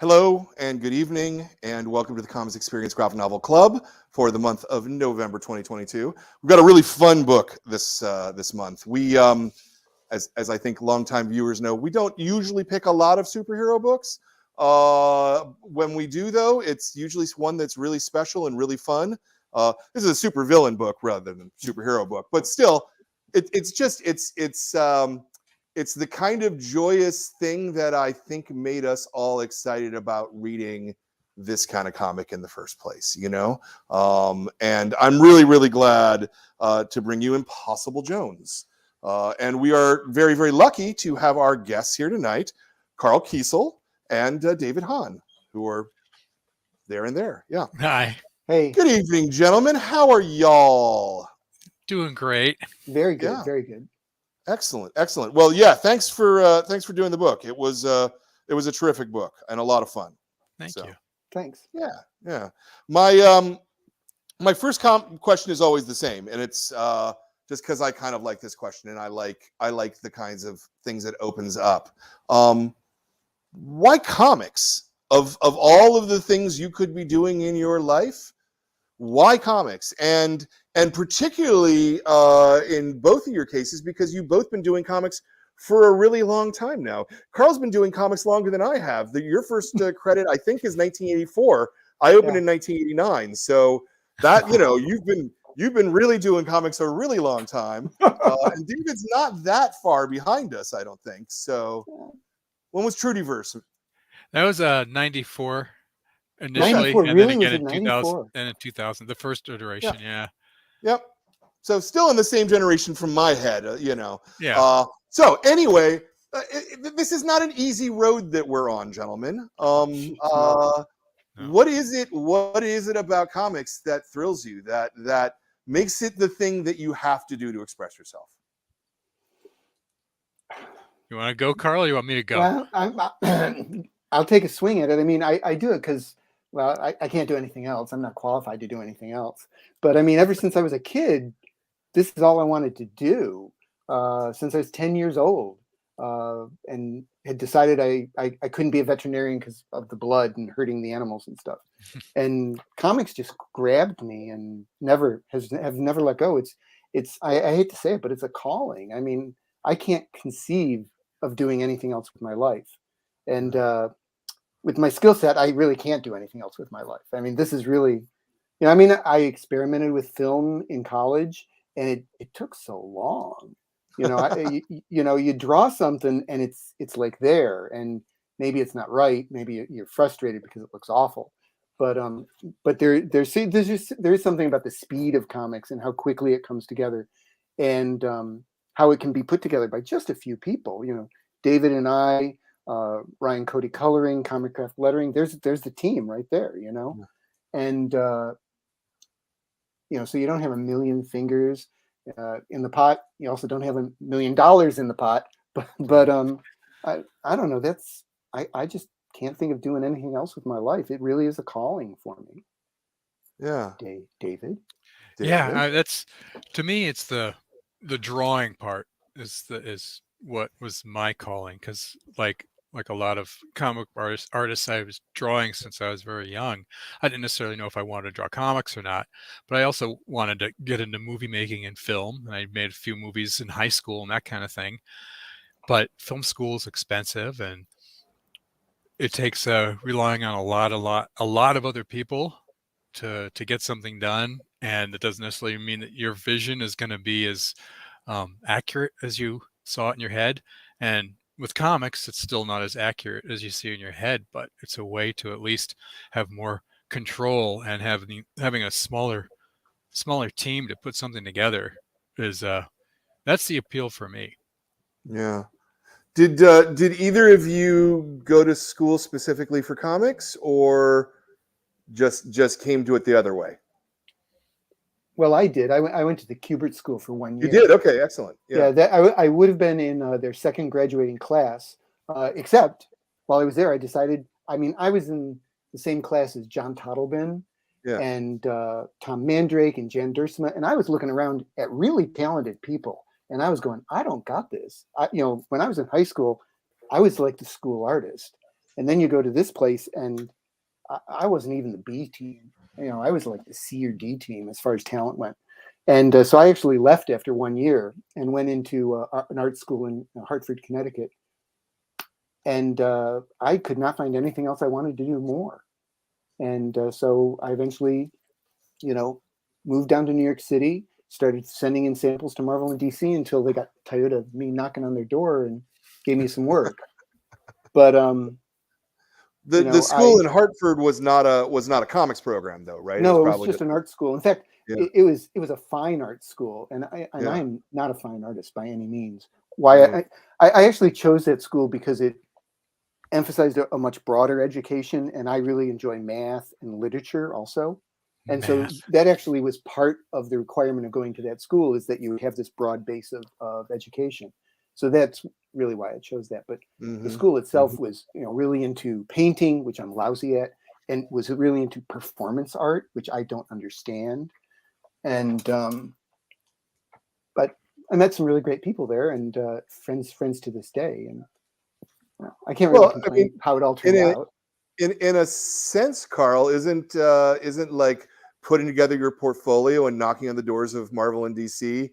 Hello and good evening, and welcome to the Comics Experience Graphic Novel Club for the month of November 2022. We've got a really fun book this month. We, as I think longtime viewers know, we don't usually pick a lot of superhero books. When we do, though, it's usually one that's really special and really fun. This is a supervillain book rather than superhero book, but still, it's the kind of joyous thing that I think made us all excited about reading this kind of comic in the first place, you know? And I'm really, really glad to bring you Impossible Jones. And we are very, very lucky to have our guests here tonight, KARL KESEL and David Hahn, who are there and there. Yeah. Hi. Hey. Good evening, gentlemen. How are y'all? Doing great. Very good. Yeah. Very good. Excellent, excellent. Well, yeah, thanks for doing the book. It was a terrific book and a lot of fun. Thank you. Thanks. Yeah. My first question is always the same, and it's just because I kind of like this question, and I like the kinds of things it opens up. Why comics? Of all of the things you could be doing in your life, why comics? And particularly in both of your cases, because you've both been doing comics for a really long time now. KARL's been doing comics longer than I have. Your first credit, I think, is 1984. I opened in 1989. So that, you've been really doing comics a really long time. And David's not that far behind us, I don't think. So when was Trudyverse? That was 94 initially, 94, and really? then again Was it in 2000. 94? And in 2000, the first iteration. Yeah. Yep. So still in the same generation from my head, Yeah. So anyway, this is not an easy road that we're on, gentlemen. No. What is it about comics that thrills you, that makes it the thing that you have to do to express yourself? You want to go, KARL, or you want me to go? Well, I'll take a swing at it. I mean, I do it because, well, I can't do anything else. I'm not qualified to do anything else. But I mean, ever since I was a kid, this is all I wanted to do since I was 10 years old, and had decided I couldn't be a veterinarian because of the blood and hurting the animals and stuff. And comics just grabbed me and have never let go. I hate to say it, but it's a calling. I mean, I can't conceive of doing anything else with my life. And with my skill set, I really can't do anything else with my life. I mean, this is really, I experimented with film in college, and it took so long. You draw something and it's like there, and maybe it's not right. Maybe you're frustrated because it looks awful. But there's something about the speed of comics and how quickly it comes together, and how it can be put together by just a few people. David and I, Ryan Cody coloring, Comic Craft lettering. There's the team right there. And so you don't have a million fingers in the pot. You also don't have $1 million in the pot. But I don't know. I just can't think of doing anything else with my life. It really is a calling for me. Yeah, David. Yeah, that's, to me, it's the drawing part is what was my calling, because like a lot of comic artists, I was drawing since I was very young. I didn't necessarily know if I wanted to draw comics or not, but I also wanted to get into movie making and film. And I made a few movies in high school and that kind of thing. But film school is expensive, and it takes relying on a lot of other people to get something done. And it doesn't necessarily mean that your vision is going to be as accurate as you saw it in your head. And with comics, it's still not as accurate as you see in your head, but it's a way to at least have more control, and having a smaller team to put something together is that's the appeal for me. Yeah. Did either of you go to school specifically for comics, or just came to it the other way? Well, I did. I went to the Kubert School for 1 year. You did? Okay, excellent. Yeah, I would have been in their second graduating class, except while I was there, I decided, I was in the same class as John Tottleben and Tom Mandrake and Jan Duursema, and I was looking around at really talented people, and I was going, I don't got this. When I was in high school, I was like the school artist, And then you go to this place, and I wasn't even the B team. I was like the C or D team as far as talent went. And so I actually left after 1 year and went into an art school in Hartford, Connecticut. And I could not find anything else I wanted to do more. And so I eventually, moved down to New York City, started sending in samples to Marvel and DC until they got tired of me knocking on their door and gave me some work. But the school in Hartford was not a comics program, though, right? No, it was just an art school. In fact, yeah. it was a fine art school, and I'm not a fine artist by any means. Why I actually chose that school because it emphasized a much broader education, and I really enjoy math and literature also. And so that actually was part of the requirement of going to that school, is that you have this broad base of education. So that's really why I chose that. But the school itself was, really into painting, which I'm lousy at, and was really into performance art, which I don't understand. And but I met some really great people there, and friends to this day. And I can't really complain how it all turned out. In a sense, Karl, isn't like putting together your portfolio and knocking on the doors of Marvel and DC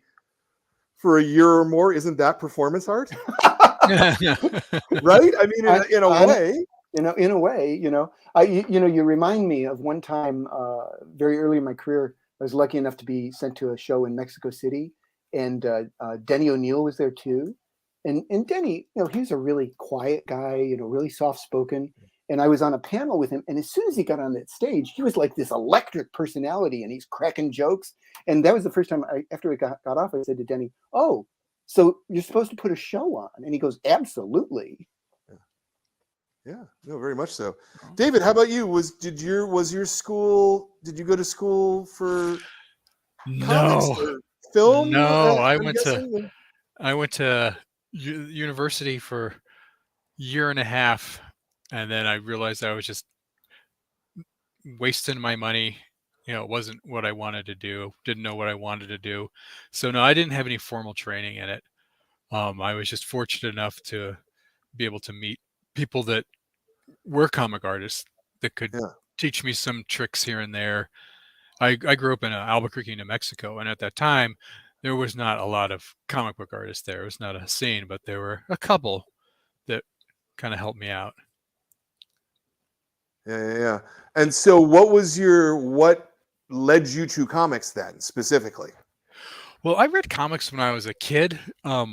for a year or more, isn't that performance art? Right? I mean, in a way. In a way, you remind me of one time very early in my career. I was lucky enough to be sent to a show in Mexico City, and Denny O'Neil was there too. And Denny, he's a really quiet guy, really soft spoken. And I was on a panel with him, and as soon as he got on that stage, he was like this electric personality, and he's cracking jokes. And that was the first time after we got off, I said to Denny, "Oh, so you're supposed to put a show on?" And he goes, "Absolutely." Yeah, no, very much so. David, how about you? Did you go to school for comics or film? No, I went to university for a year and a half, and then I realized I was just wasting my money. It wasn't what I wanted to do. Didn't know what I wanted to do. So no, I didn't have any formal training in it. I was just fortunate enough to be able to meet people that were comic artists that could teach me some tricks here and there. I grew up in Albuquerque, New Mexico, and at that time, there was not a lot of comic book artists there. It was not a scene, but there were a couple that kind of helped me out. Yeah. And so what led you to comics then, specifically? Well, I read comics when I was a kid, but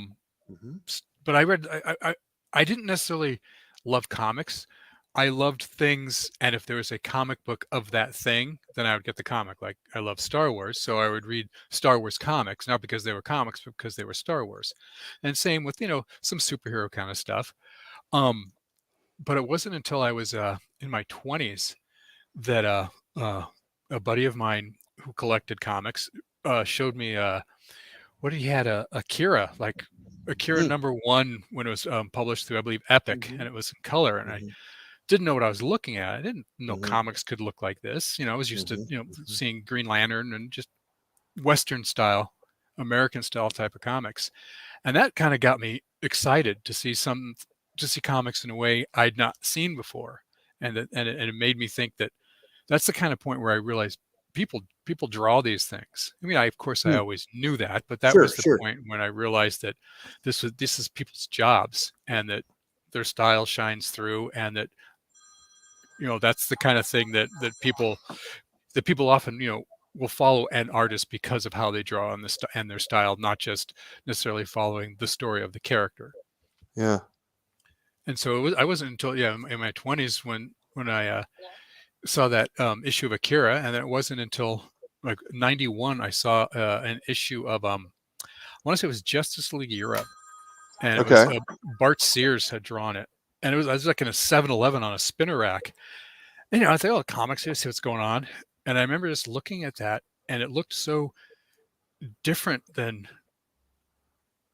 I didn't necessarily love comics. I loved things, and if there was a comic book of that thing, then I would get the comic. Like, I love Star Wars, so I would read Star Wars comics, not because they were comics, but because they were Star Wars. And same with, some superhero kind of stuff. But it wasn't until I was in my 20s that a buddy of mine who collected comics showed me what he had, Akira, like Akira #1 when it was published through, I believe, Epic, and it was in color, and I didn't know what I was looking at. I didn't know comics could look like this. I was used to seeing Green Lantern and just Western style, American style type of comics, and that kind of got me excited to see comics in a way I'd not seen before, and it made me think that that's the kind of point where I realized people draw these things. I mean, I always knew that, but that was the point when I realized that this is people's jobs, and that their style shines through, and that that's the kind of thing that people often will follow an artist because of how they draw and their style, not just necessarily following the story of the character. Yeah. And so I wasn't until in my 20s when I saw that issue of Akira, and then it wasn't until like 91 I saw an issue of I want to say it was Justice League Europe, and it was Bart Sears had drawn it, and I was like in a 7-Eleven on a spinner rack. And, I thought, comics here, see what's going on. And I remember just looking at that, and it looked so different than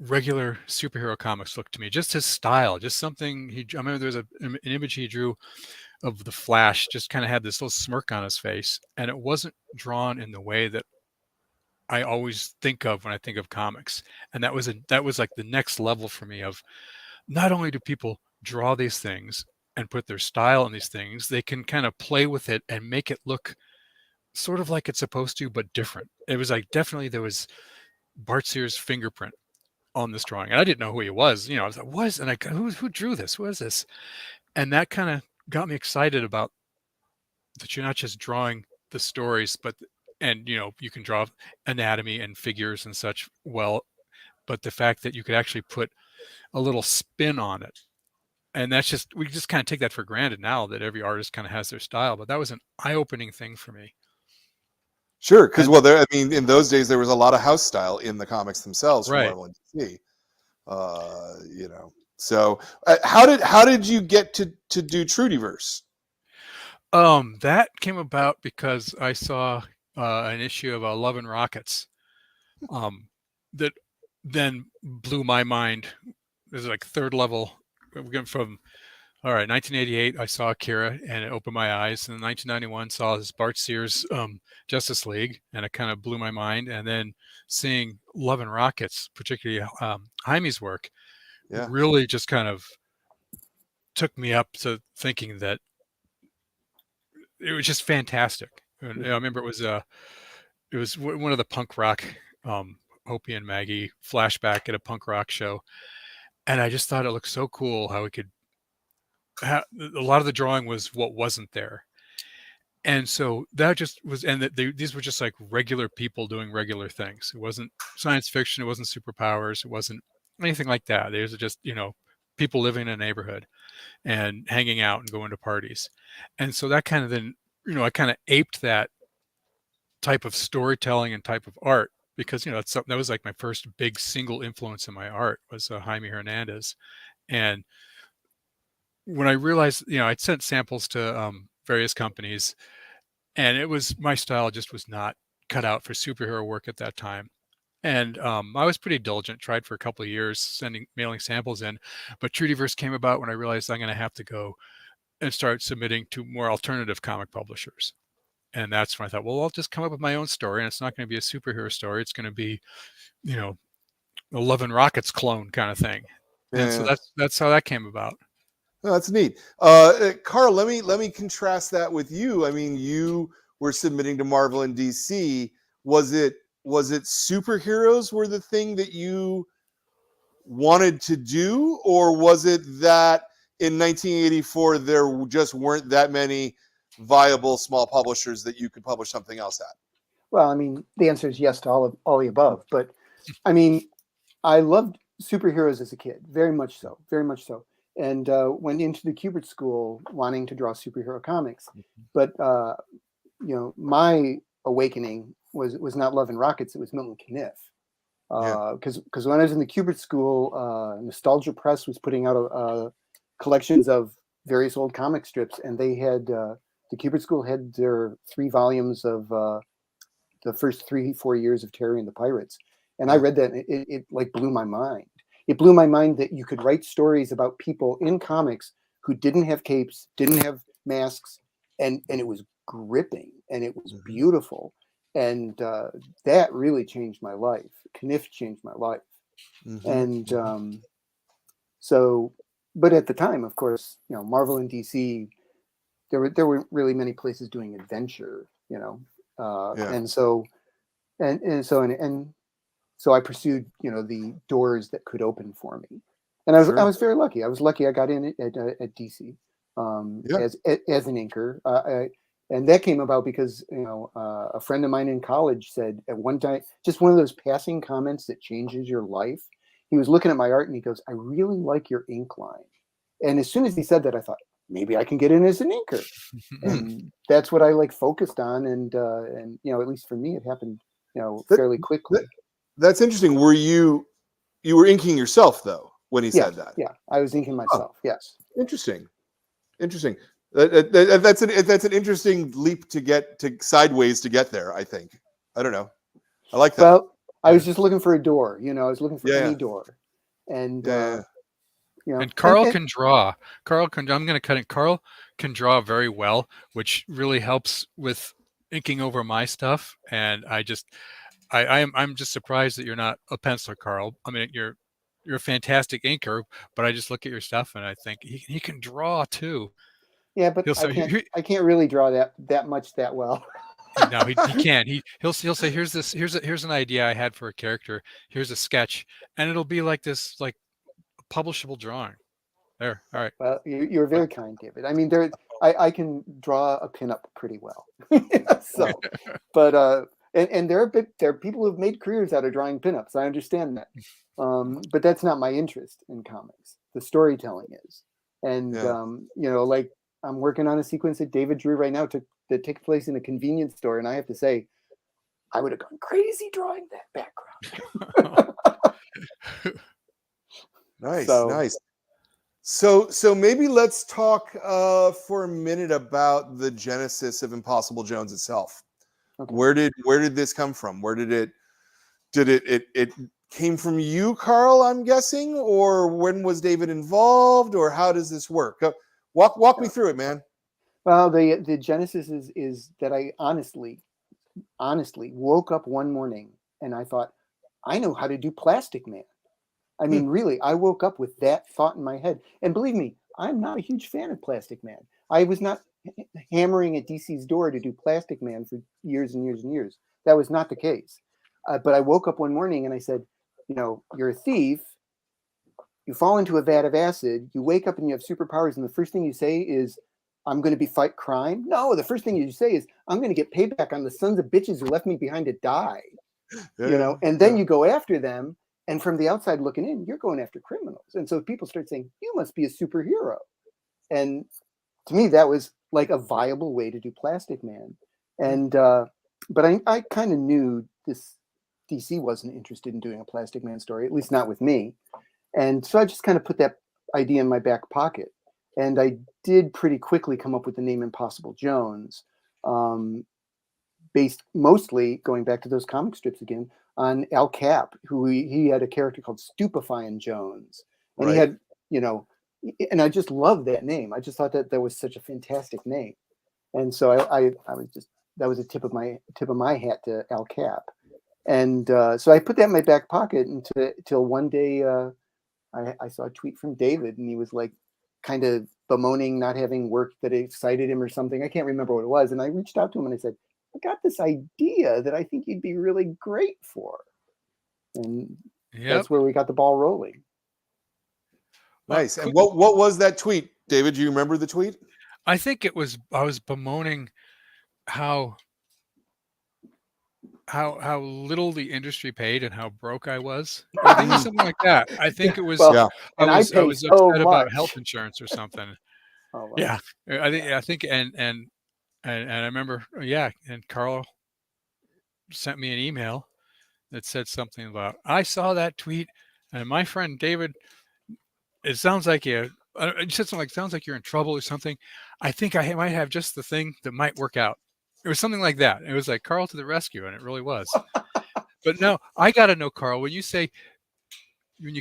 regular superhero comics looked to me. Just his style, just something I remember there was an image he drew of the Flash, just kind of had this little smirk on his face, and it wasn't drawn in the way that I always think of when I think of comics. And that was like the next level for me of, not only do people draw these things, and put their style in these things, they can kind of play with it and make it look sort of like it's supposed to, but different. It was like definitely there was Bart Sears' fingerprint on this drawing, and I didn't know who he was. I was like, "What is?" And I go, "Who drew this? What is this?" And that kind of got me excited about that. You're not just drawing the stories, but and you can draw anatomy and figures and such well, but the fact that you could actually put a little spin on it. And we just kind of take that for granted now that every artist kind of has their style, but that was an eye-opening thing for me. Sure, because in those days there was a lot of house style in the comics themselves from Right. Marvel and DC. So how did you get to do Trudyverse? That came about because I saw an issue of Love and Rockets that then blew my mind. It was like third level. From 1988, I saw Akira and it opened my eyes. And in 1991, saw this Bart Sears Justice League, and it kind of blew my mind. And then seeing Love and Rockets, particularly Jaime's work, really just kind of took me up to thinking that it was just fantastic. And I remember it was one of the punk rock Opie and Maggie flashback at a punk rock show, and I just thought it looked so cool how we could. A lot of the drawing was what wasn't there, and so that just was. And these were just like regular people doing regular things. It wasn't science fiction. It wasn't superpowers. It wasn't anything like that. These are just people living in a neighborhood and hanging out and going to parties, and so that kind of then I kind of aped that type of storytelling and type of art because it's something that was like my first big single influence in my art was Jaime Hernandez. And when I realized I'd sent samples to various companies, and it was my style just was not cut out for superhero work at that time. And I was pretty diligent, tried for a couple of years mailing samples in, but Trudyverse came about when I realized I'm going to have to go and start submitting to more alternative comic publishers. And that's when I thought, well, I'll just come up with my own story, and it's not going to be a superhero story. It's going to be, a Love and Rockets clone kind of thing. And so that's how that came about. Oh, that's neat. Karl, let me contrast that with you. I mean, you were submitting to Marvel and DC. Was it superheroes were the thing that you wanted to do, or was it that in 1984 there just weren't that many viable small publishers that you could publish something else at? Well, I mean, the answer is yes to all the above. But I mean, I loved superheroes as a kid, very much so, and went into the Kubert School wanting to draw superhero comics. But my awakening was not Love and Rockets; it was Milton Caniff. Because when I was in the Kubert School, Nostalgia Press was putting out collections of various old comic strips, and they had the Kubert School had their 3 volumes of the first 3-4 years of Terry and the Pirates, and I read that, and it like blew my mind. It blew my mind that you could write stories about people in comics who didn't have capes, didn't have masks, and it was gripping and it was beautiful, and that really changed my life. Kniff changed my life, and so. But at the time, of course, Marvel and DC, there weren't really many places doing adventure, and so I pursued the doors that could open for me, and I was very lucky. I was lucky I got in at DC as an inker, and that came about because a friend of mine in college said at one time, just one of those passing comments that changes your life. He was looking at my art and he goes, "I really like your ink line." And as soon as he said that, I thought maybe I can get in as an inker, and that's what I focused on. And at least for me, it happened fairly quickly. That's interesting. You were inking yourself though when he said that? Yeah, I was inking myself. Yes. Interesting. That's an interesting leap to get to sideways to get there. I think. I don't know. I like that. Well, I was just looking for a door. I was looking for any door, and and Karl can draw. I'm going to cut it. Karl can draw very well, which really helps with inking over my stuff. And I'm just surprised that you're not a penciler, Karl. I mean, you're a fantastic inker, but I just look at your stuff and I think he can draw too. Yeah, but He'll say, I can't really draw that much that well. no, he can. He'll say, here's an idea I had for a character. Here's a sketch, and it'll be like this, like publishable drawing. There, all right. Well, you're very kind, David. I mean, I can draw a pinup pretty well. So, but and there are people who've made careers out of drawing pinups. I understand that, but that's not my interest in comics. The storytelling is, and you know, like I'm working on a sequence that David drew right now that takes place in a convenience store, and I have to say, I would have gone crazy drawing that background. Nice, So, nice. So maybe let's talk for a minute about the genesis of Impossible Jones itself. okay. Where did this come from? Where did it came from you, Karl, I'm guessing, or when was David involved, or how does this work? Walk me through it, man. Well, the genesis is that I honestly woke up one morning and I thought, I know how to do Plastic Man. I mean, really, I woke up with that thought in my head. And believe me, I'm not a huge fan of Plastic Man. I was not hammering at DC's door to do Plastic Man for years and years and years. That was not the case. But I woke up one morning and I said, you know, you're a thief. You fall into a vat of acid. You wake up and you have superpowers. And the first thing you say is, I'm going to fight crime. No, the first thing you say is, I'm going to get payback on the sons of bitches who left me behind to die. You know, and then you go after them. And from the outside looking in, you're going after criminals. And so people start saying, you must be a superhero. And to me, that was like a viable way to do Plastic Man. And but I kind of knew this DC wasn't interested in doing a Plastic Man story, at least not with me. And so I just kind of put that idea in my back pocket. And I did pretty quickly come up with the name Impossible Jones, based mostly, going back to those comic strips again, on Al Cap, who he had a character called Stupefying Jones. And he had, you know, and I just loved that name. I just thought that was such a fantastic name. And so I was just, that was a tip of my hat to Al Cap. And so I put that in my back pocket until one day I saw a tweet from David, and he was like kind of bemoaning not having work that excited him or something. I can't remember what it was. And I reached out to him and I said, I got this idea that I think you'd be really great for. And that's where we got the ball rolling. Nice. And what was that tweet, David? Do you remember the tweet? I think I was bemoaning how little the industry paid and how broke I was. I think it was something like that. I think it was. Well, I was upset about health insurance or something. Oh, wow. Yeah, I think, and I remember, and Karl sent me an email that said something about, I saw that tweet, and my friend David, it sounds like you said something like, sounds like you're in trouble or something. I think I might have just the thing that might work out. It was something like that. It was like Karl to the rescue, and it really was. But no, I got to know, Karl, when you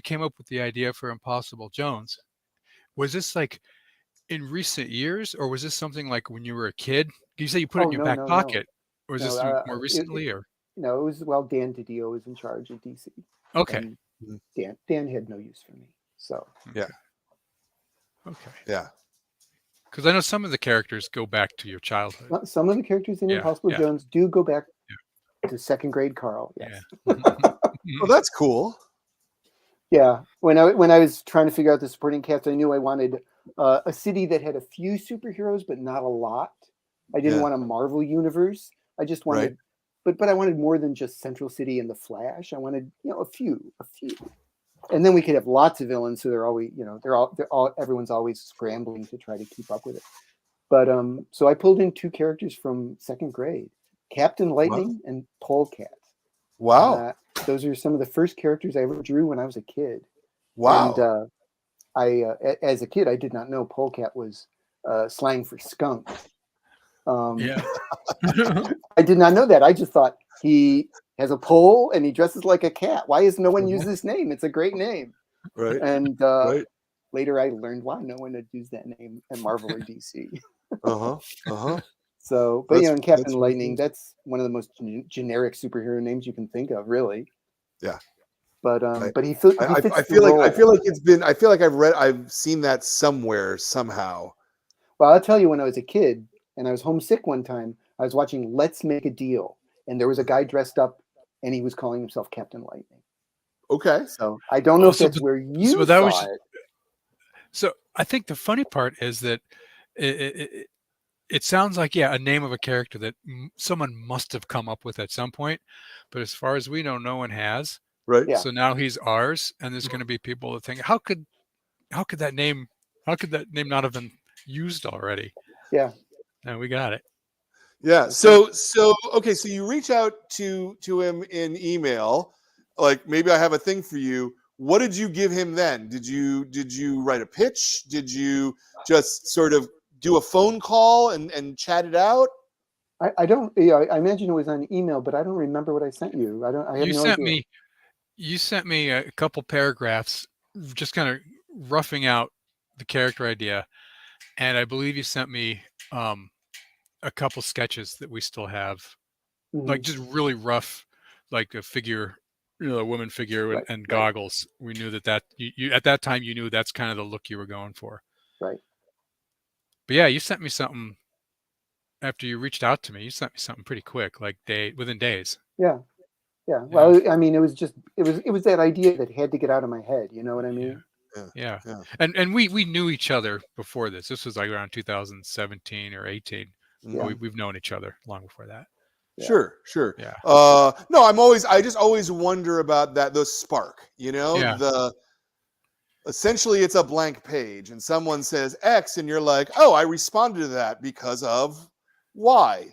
came up with the idea for Impossible Jones, was this like in recent years, or was this something like when you were a kid? You say you put it in your back pocket. Or was this more recently? Or no, it was Dan DiDio was in charge of DC. Okay. And Dan had no use for me. So yeah. Okay. Yeah. Because I know some of the characters go back to your childhood. Some of the characters in Impossible Jones do go back to second grade Karl. Yes. Yeah. Well, that's cool. Yeah. When I was trying to figure out the supporting cast, I knew I wanted a city that had a few superheroes, but not a lot. I didn't want a Marvel universe. I just wanted, but I wanted more than just Central City and the Flash. I wanted, a few, and then we could have lots of villains. So they're always, everyone's always scrambling to try to keep up with it. But so I pulled in two characters from second grade, Captain Lightning and Polecat. Wow. Those are some of the first characters I ever drew when I was a kid. Wow. And as a kid, I did not know Polecat was slang for skunk. I did not know that. I just thought he has a pole and he dresses like a cat. Why has no one used this name? It's a great name. Right. And later I learned why no one had used that name at Marvel or DC. So, but in Captain Lightning, that's one of the most generic superhero names you can think of, really. Yeah. but he fits I the feel like role. I feel like I've seen that somewhere somehow. Well, I'll tell you, when I was a kid and I was homesick one time, I was watching Let's Make a Deal, and there was a guy dressed up, and he was calling himself Captain Lightning. Okay. So I don't know if that's where you that saw was it. so. I think the funny part is that it sounds like, yeah, a name of a character that someone must have come up with at some point, but as far as we know, no one has. Right. Yeah. So now he's ours, and there's going to be people that think, how could that name not have been used already? Yeah. And we got it. Yeah. So okay. So you reach out to him in email, like, maybe I have a thing for you. What did you give him then? Did you write a pitch? Did you just sort of do a phone call and chat it out? I don't. Yeah, I imagine it was on email, but I don't remember what I sent you. I have no idea. You sent me a couple paragraphs, just kind of roughing out the character idea, and I believe you sent me a couple sketches that we still have, like just really rough, like a figure, a woman figure Right, and right. goggles. We knew that you at that time you knew that's kind of the look you were going for. Right. But yeah, you sent me something after you reached out to me. You sent me something pretty quick, like within days. Yeah. Yeah. Well, I mean, it was that idea that had to get out of my head. You know what I mean? Yeah. And we knew each other before this. This was like around 2017 or 18. Yeah. We've known each other long before that. Yeah. Sure. Yeah. No, I just always wonder about that, the spark, essentially it's a blank page and someone says X and you're like, oh, I responded to that because of Y,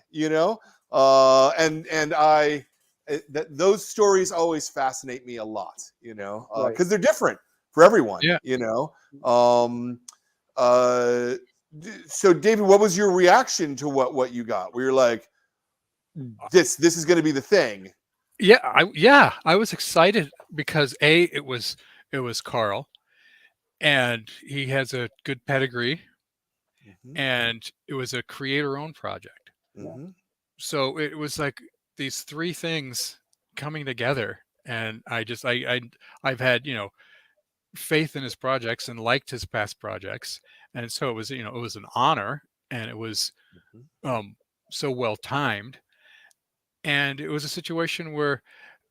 those stories always fascinate me a lot, because they're different for everyone. Yeah. So David, what was your reaction to what you got? Where you're like, this is going to be the thing. I was excited because it was KARL, and he has a good pedigree, and it was a creator-owned project. So it was like these three things coming together, and I've had faith in his projects and liked his past projects, and so it was it was an honor, and it was so well timed. And it was a situation where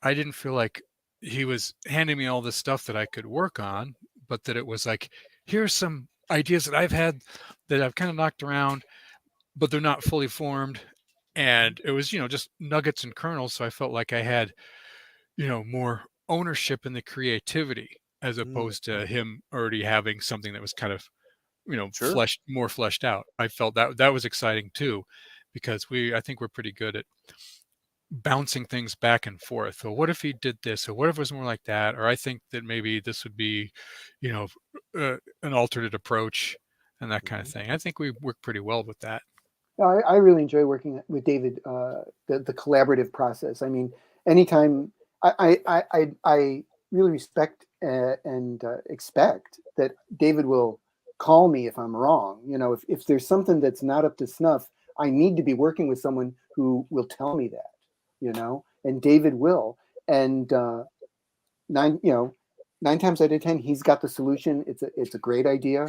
I didn't feel like he was handing me all this stuff that I could work on, but that it was like, here's some ideas that I've had that I've kind of knocked around, but they're not fully formed. And it was, just nuggets and kernels. So I felt like I had, more ownership in the creativity as opposed to him already having something that was kind of, more fleshed out. I felt that was exciting too, because I think we're pretty good at bouncing things back and forth. So what if he did this, or what if it was more like that, or I think that maybe this would be an alternate approach and that kind of thing. I think we work pretty well with that. I really enjoy working with David, the collaborative process. I mean, anytime I really respect and expect that David will call me if I'm wrong. If there's something that's not up to snuff, I need to be working with someone who will tell me that. And David will, and 9 times out of 10, he's got the solution. It's a great idea,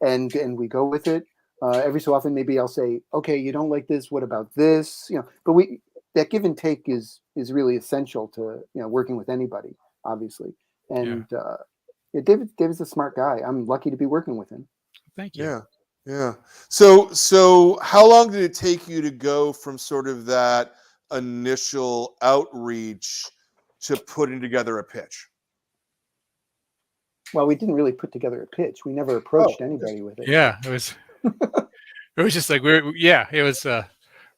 and we go with it. Every so often, maybe I'll say, okay, you don't like this. What about this? But that give and take is really essential to working with anybody, obviously. And David's a smart guy. I'm lucky to be working with him. Thank you. Yeah. So how long did it take you to go from sort of that initial outreach to putting together a pitch? Well, we didn't really put together a pitch. We never approached anybody with it. Yeah, it was it was just like it was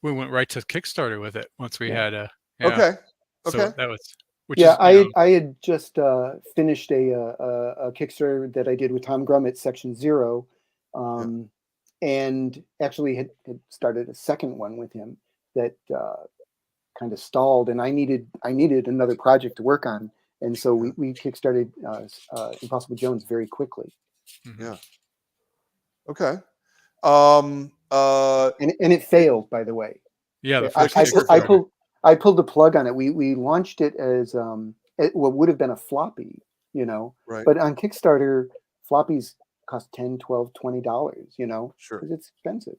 we went right to Kickstarter with it once we had Okay. So that was I had just finished a Kickstarter that I did with Tom Grum at Section 0, and actually had started a second one with him that kind of stalled, and I needed another project to work on, and so we kickstarted Impossible Jones very quickly. Yeah. Okay. And it failed, by the way. Yeah, I pulled the plug on it. We launched it as what would have been a floppy, you know. Right. But on Kickstarter, floppies cost $10, $12, $20, you know, Sure. because it's expensive.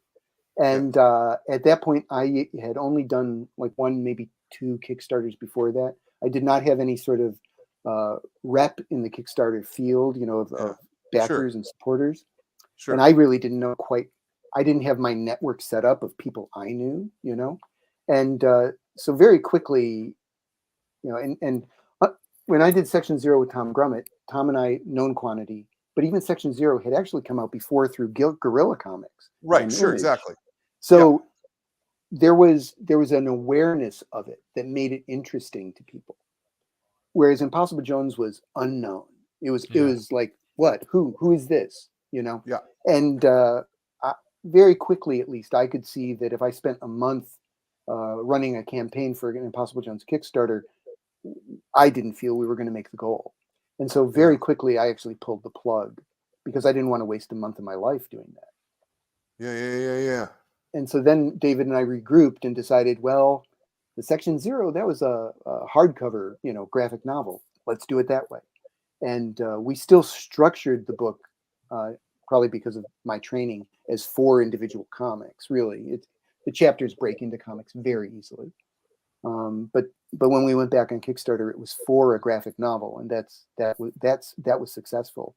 And at that point, I had only done like one, maybe two Kickstarters before that. I did not have any sort of rep in the Kickstarter field, you know, of backers and supporters. Sure. And I really didn't know quite, I didn't have my network set up of people I knew, you know. And so very quickly, you know, and when I did Section Zero with Tom Grummett, Tom and I known quantity, but even Section Zero had actually come out before through Guerrilla Comics. Right. Sure. Image. Exactly. So there was an awareness of it that made it interesting to people. Whereas Impossible Jones was unknown. It was like, what? Who is this? You know? Yeah. And very quickly, at least, I could see that if I spent a month running a campaign for an Impossible Jones Kickstarter, I didn't feel we were going to make the goal. And so very quickly, I actually pulled the plug because I didn't want to waste a month of my life doing that. Yeah. And so then David and I regrouped and decided, well, the Section Zero, that was a hardcover, you know, graphic novel. Let's do it that way. And we still structured the book, probably because of my training, as 4 individual comics. Really, the chapters break into comics very easily. But when we went back on Kickstarter, it was for a graphic novel, and that was successful.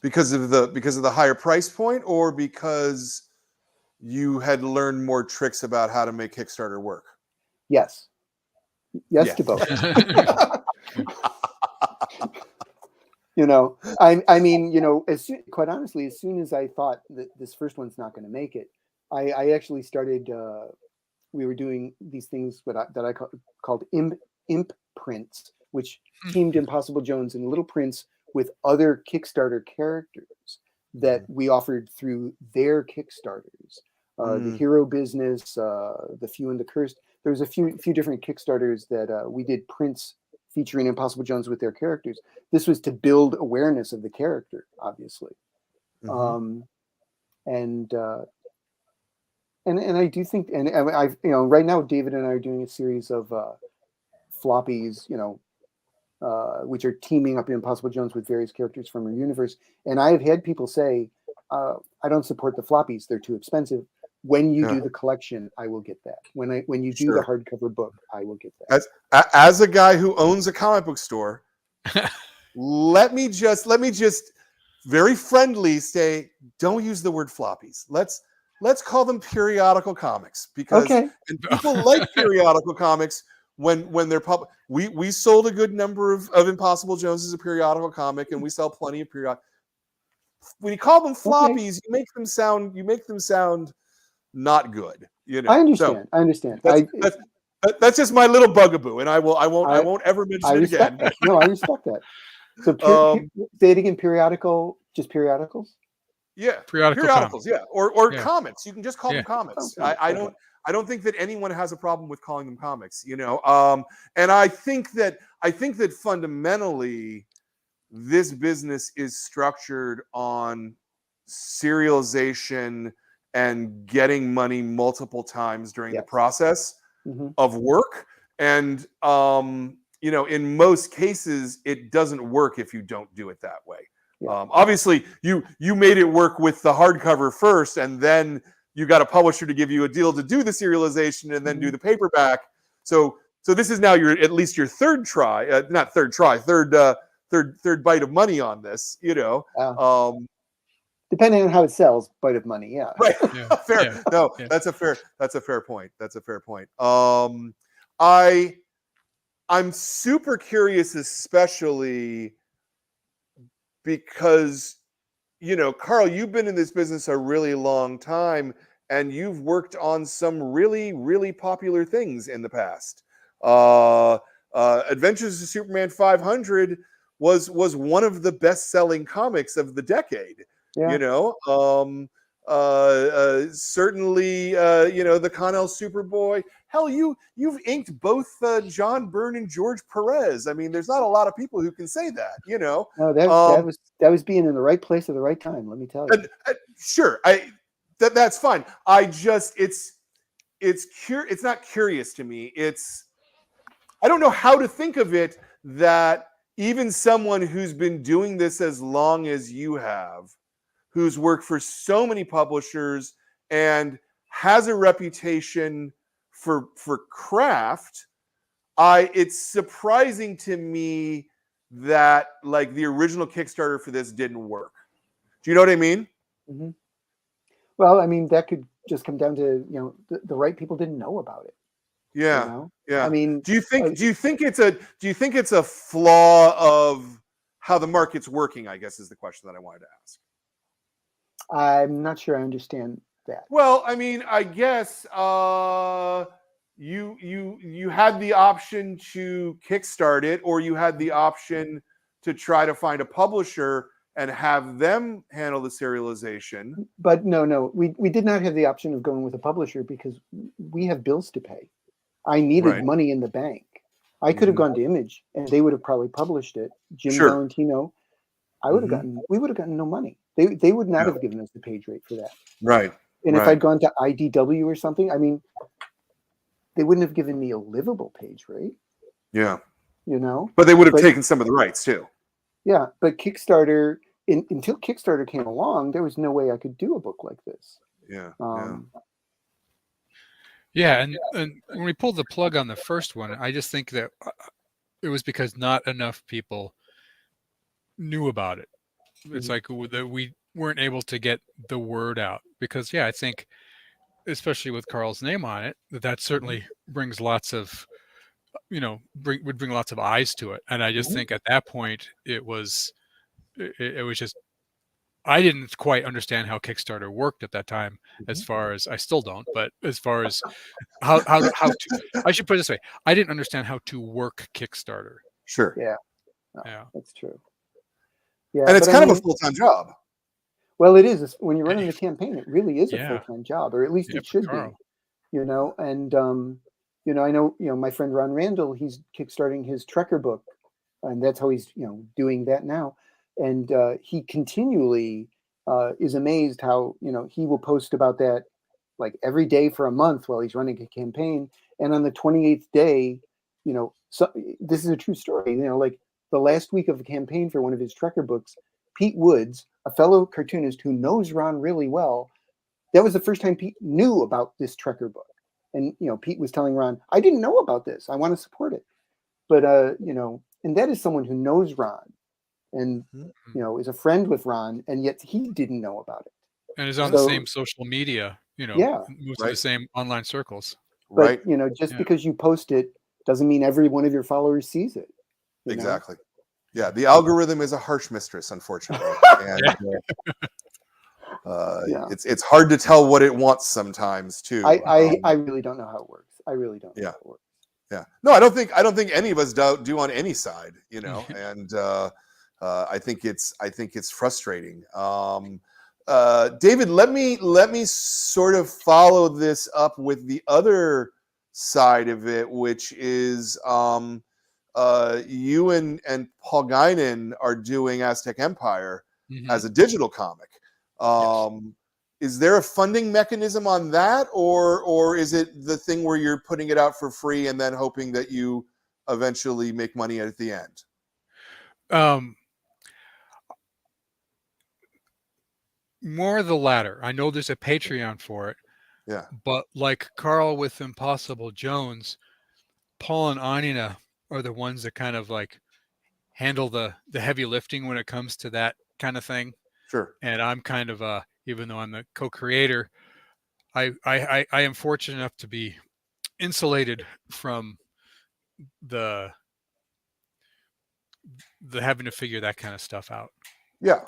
Because of the higher price point, or because you had learned more tricks about how to make Kickstarter work? Yes to both. You know, I mean, you know, quite honestly, as soon as I thought that this first one's not going to make it, I actually started. We were doing these things that I called imp prints, which teamed Impossible Jones and Little Prince with other Kickstarter characters that we offered through their Kickstarters. The Hero Business, The Few and the Cursed. There was a few different Kickstarters that we did prints featuring Impossible Jones with their characters. This was to build awareness of the character, obviously. And I do think, and I, you know, right now David and I are doing a series of floppies, you know, which are teaming up Impossible Jones with various characters from her universe. And I have had people say, I don't support the floppies; they're too expensive. When you do the collection, I will get that. When you do the hardcover book, I will get that. As a guy who owns a comic book store, let me just very friendly say, don't use the word floppies. Let's call them periodical comics, because and people like periodical comics when they're public. We sold a good number of Impossible Jones as a periodical comic, and we sell plenty of periodic. When you call them floppies, you make them sound not good. You know, I understand. That's just my little bugaboo, and I won't ever mention it again. No, I respect that. So say it again. Periodical, just periodicals. Yeah, periodicals, yeah, or comics. You can just call them comics. Okay. I don't think that anyone has a problem with calling them comics. You know, and I think that fundamentally, this business is structured on serialization and getting money multiple times during the process of work. And, you know, in most cases, it doesn't work if you don't do it that way. Obviously, you made it work with the hardcover first, and then you got a publisher to give you a deal to do the serialization and then do the paperback. So this is now at least your third try, not third try, third bite of money on this, you know. Depending on how it sells, bite of money, right. Fair. Yeah. No, that's a fair point. I'm super curious, especially because, you know, Karl, you've been in this business a really long time, and you've worked on some really, really popular things in the past. Adventures of Superman 500 was one of the best-selling comics of the decade. You know, certainly, you know, the Connell Superboy. Hell, you've inked both John Byrne and George Perez. I mean, there's not a lot of people who can say that. You know, no, that was being in the right place at the right time. Let me tell you. Sure, that's fine. I just it's not curious to me. I don't know how to think of it that even someone who's been doing this as long as you have, who's worked for so many publishers and has a reputation for craft, it's surprising to me that like the original Kickstarter for this didn't work. Do you know what I mean? Mm-hmm. Well, I mean, that could just come down to, the right people didn't know about it. Yeah. You know? Yeah. I mean, do you think it's a flaw of how the market's working, I guess is the question that I wanted to ask. I'm not sure I understand that. Well, I mean, I guess you had the option to kickstart it, or you had the option to try to find a publisher and have them handle the serialization. But no, we did not have the option of going with a publisher because we have bills to pay. I needed money in the bank. I could have gone to Image and they would have probably published it. Jim Valentino, we would have gotten no money. They would not have given us the page rate for that. Right. And if I'd gone to IDW or something, I mean, they wouldn't have given me a livable page rate. Yeah. But they would have taken some of the rights too. Yeah. But Kickstarter, until Kickstarter came along, there was no way I could do a book like this. Yeah. Yeah. And when we pulled the plug on the first one, I just think that it was because not enough people knew about it. It's like that we weren't able to get the word out because, I think, especially with Karl's name on it, that certainly brings lots of, would bring lots of eyes to it. And I just think at that point it was just, I didn't quite understand how Kickstarter worked at that time, as far as I still don't, but as far as how to, I should put it this way, I didn't understand how to work Kickstarter. Sure. Yeah. Yeah. That's true. Yeah. And it's kind of a full-time job. Well, it is. When you're running the campaign, it really is a full-time job, or at least it should Karl. be. And I know, my friend Ron Randall, he's kickstarting his Trekker book, and that's how he's, doing that now. And he continually is amazed how, he will post about that like every day for a month while he's running a campaign. And on the 28th day, so this is a true story, like the last week of a campaign for one of his Trekker books, Pete Woods, a fellow cartoonist who knows Ron really well, that was the first time Pete knew about this Trekker book. And, Pete was telling Ron, I didn't know about this. I want to support it. But, and that is someone who knows Ron and, is a friend with Ron, and yet he didn't know about it. And is on the same social media, moves in the same online circles. But, just because you post it doesn't mean every one of your followers sees it. Exactly. Yeah, the algorithm is a harsh mistress, unfortunately. And, it's hard to tell what it wants sometimes too. I really don't know how it works. I really don't know how it works. Yeah. No, I don't think any of us do on any side, and I think it's frustrating. David, let me sort of follow this up with the other side of it, which is you and Paul Guinan are doing Aztec Empire as a digital comic. Is there a funding mechanism on that, or is it the thing where you're putting it out for free and then hoping that you eventually make money at the end? More the latter. I know there's a Patreon for it. Yeah. But like Karl with Impossible Jones, Paul and Anina are the ones that kind of like handle the heavy lifting when it comes to that kind of thing. Sure. And I'm kind of even though I'm the co-creator, I am fortunate enough to be insulated from the having to figure that kind of stuff out. Yeah.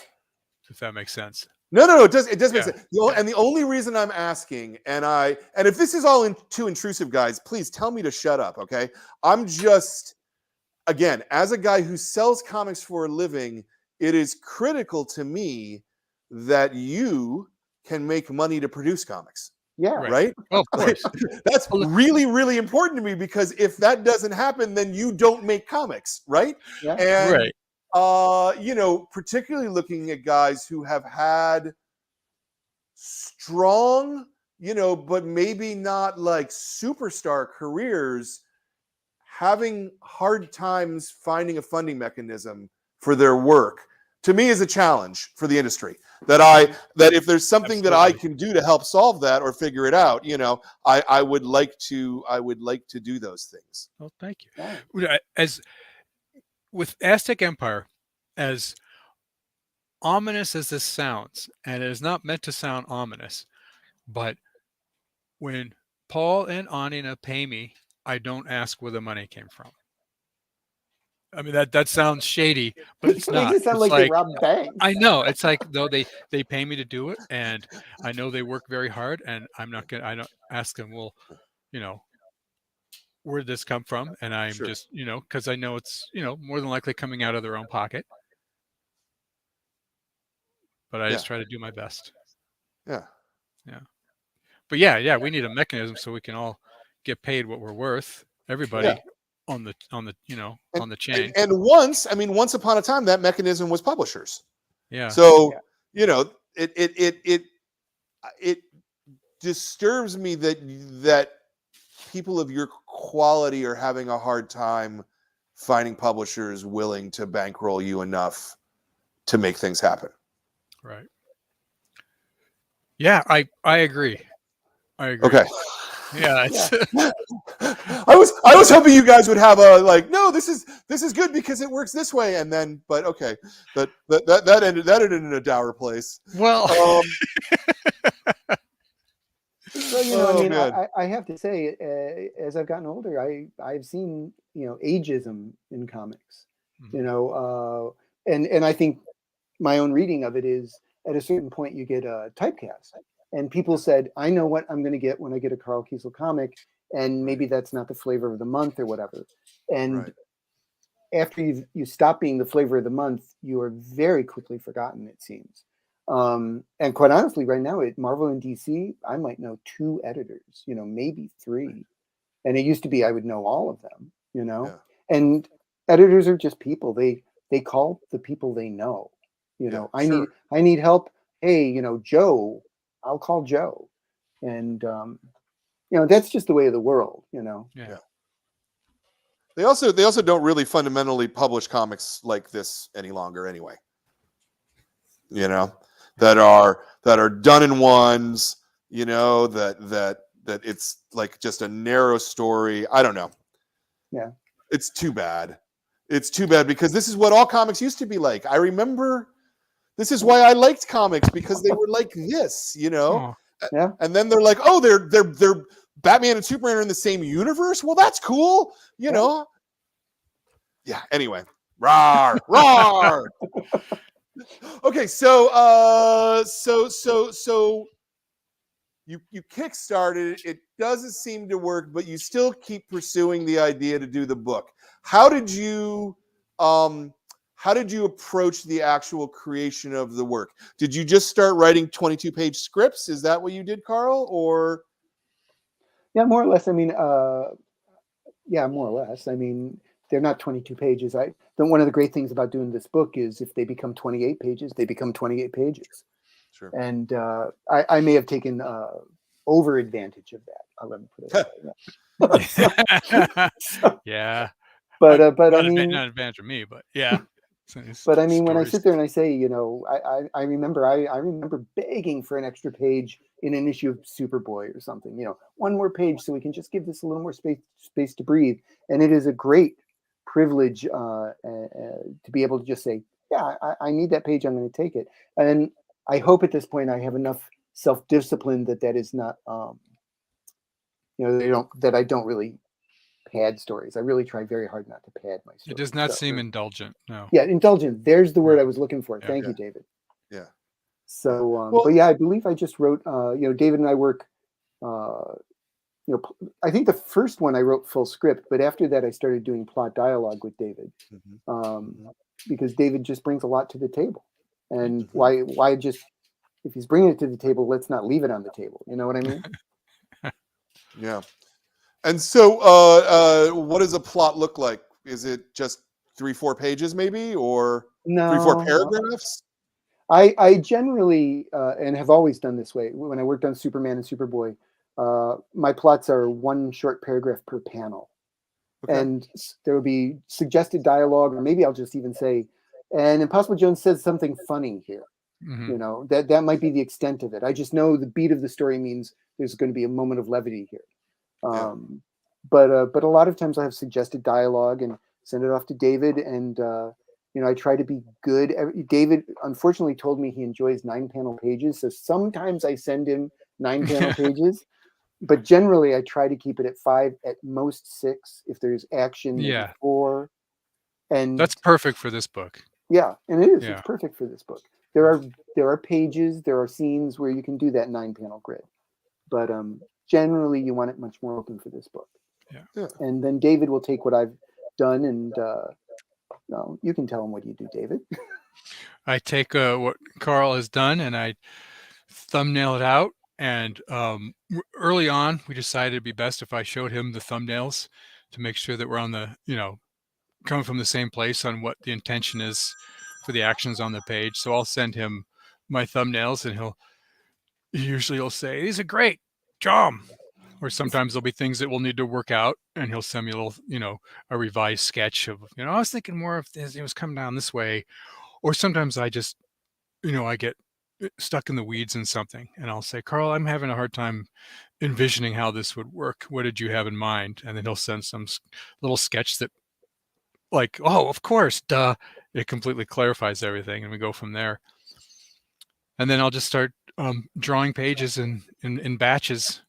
If that makes sense. No, it does make sense. And the only reason I'm asking, and if this is all too intrusive, guys, please tell me to shut up, okay? I'm just, again, as a guy who sells comics for a living, it is critical to me that you can make money to produce comics. Yeah. Right? Oh, of course. That's really, really important to me, because if that doesn't happen, then you don't make comics, right? Yeah. And right. Particularly looking at guys who have had strong, but maybe not like superstar careers, having hard times finding a funding mechanism for their work, to me, is a challenge for the industry. That if there's something that I can do to help solve that or figure it out, I would like to do those things. Well, thank you. As with Aztec Empire, as ominous as this sounds, and it is not meant to sound ominous, but when Paul and Anina pay me, I don't ask where the money came from. I mean, that sounds shady, but it's not. It sound it's like they robbed banks. I know. It's like, though they pay me to do it, and I know they work very hard, and I don't ask them, well, where did this come from? And I'm just, because I know it's, more than likely coming out of their own pocket. But I just try to do my best. Yeah. Yeah. But yeah, we need a mechanism so we can all get paid what we're worth. Everybody on the on the chain. And once upon a time, that mechanism was publishers. Yeah. So it disturbs me that people of your quality are having a hard time finding publishers willing to bankroll you enough to make things happen. Right. Yeah, I agree. Okay. Yeah, it's I was hoping you guys would have a no, this is good because it works this way, and then but okay, that ended in a dour place. Well, so I have to say, as I've gotten older, I've seen ageism in comics, and I think my own reading of it is at a certain point you get a typecast. And people said, I know what I'm going to get when I get a KARL Kesel comic, and maybe that's not the flavor of the month or whatever. And after you stop being the flavor of the month, you are very quickly forgotten, it seems. And quite honestly, right now at Marvel and DC, I might know 2 editors, maybe 3. And it used to be I would know all of them, And editors are just people. They call the people they know. I need help. Hey, Joe. I'll call Joe, and that's just the way of the world, Yeah. They also don't really fundamentally publish comics like this any longer, anyway. That are done in ones. That it's like just a narrow story. I don't know. Yeah, it's too bad. It's too bad because this is what all comics used to be like. I remember. This is why I liked comics, because they were like this, Yeah. And then they're like, oh, they're Batman and Superman are in the same universe. Well, that's cool, Yeah. Anyway, rawr, rawr. Okay, so you kickstarted. It doesn't seem to work, but you still keep pursuing the idea to do the book. How did you approach the actual creation of the work? Did you just start writing 22-page scripts? Is that what you did, Karl? Or yeah, more or less. I mean, more or less. I mean, they're not 22 pages. One of the great things about doing this book is if they become 28 pages, they become 28 pages. Sure. And I may have taken over advantage of that. I'll let me put it that way. Yeah. But I mean, not advantage of me, but yeah. But I mean, when I sit there and I say, I remember begging for an extra page in an issue of Superboy or something, one more page so we can just give this a little more space to breathe. And it is a great privilege to be able to just say, yeah, I need that page. I'm going to take it. And I hope at this point I have enough self-discipline that is not, that I don't really pad stories. I really try very hard not to pad my stories. It does not seem indulgent. No. Yeah, indulgent. There's the word I was looking for. Thank you, David. Yeah. So, but yeah, I believe I just wrote. David and I work. I think the first one I wrote full script, but after that I started doing plot dialogue with David, because David just brings a lot to the table. And why just if he's bringing it to the table, let's not leave it on the table. You know what I mean? Yeah. And so, what does a plot look like? Is it just 3-4 pages, maybe, or No, 3-4 paragraphs? I generally and have always done this way. When I worked on Superman and Superboy, my plots are 1 short paragraph per panel. Okay. and there will be suggested dialogue, or maybe I'll just even say, and Impossible Jones says something funny here. Mhm. You know, that might be the extent of it. I just know the beat of the story means there's going to be a moment of levity here. Yeah. But a lot of times I have suggested dialogue and send it off to David, and you know, I try to be good. David unfortunately told me he enjoys 9-panel pages, so sometimes I send him 9-panel pages, but generally I try to keep it at 5, at most 6. If there's action, maybe Yeah. 4. And That's perfect for this book. yeah, and it is. Yeah. It's perfect for this book. There are pages, there are scenes where you can do that 9-panel grid, but generally you want it much more open for this book. Yeah. And then David will take what I've done, and no, you can tell him what you do, David. I take what Karl has done and I thumbnail it out. And early on, we decided it'd be best if I showed him the thumbnails to make sure that we're on the, coming from the same place on what the intention is for the actions on the page. So I'll send him my thumbnails, and he'll say, "These are great, John." Or sometimes there'll be things that we'll need to work out, and he'll send me a little, a revised sketch of, I was thinking more of this, it was coming down this way. Or sometimes I just, I get stuck in the weeds in something, and I'll say, "Karl, I'm having a hard time envisioning how this would work. What did you have in mind?" And then he'll send some little sketch that, like, "Oh, of course, duh." It completely clarifies everything, and we go from there. And then I'll just start drawing pages in batches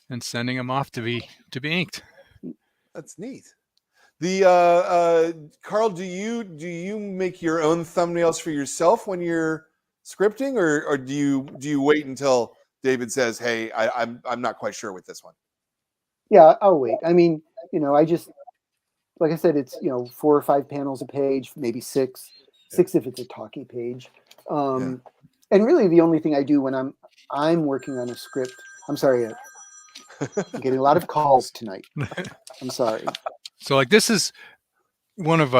and sending them off to be inked. That's neat. The Karl, do you make your own thumbnails for yourself when you're scripting, or do you wait until David says, "Hey, I'm not quite sure with this one"? Yeah, I'll wait. I mean, I just, like I said, it's 4 or 5 panels a page, maybe 6 if it's a talkie page. And really, the only thing I do when I'm working on a script. I'm sorry, I'm getting a lot of calls tonight. I'm sorry. So, like, this is one of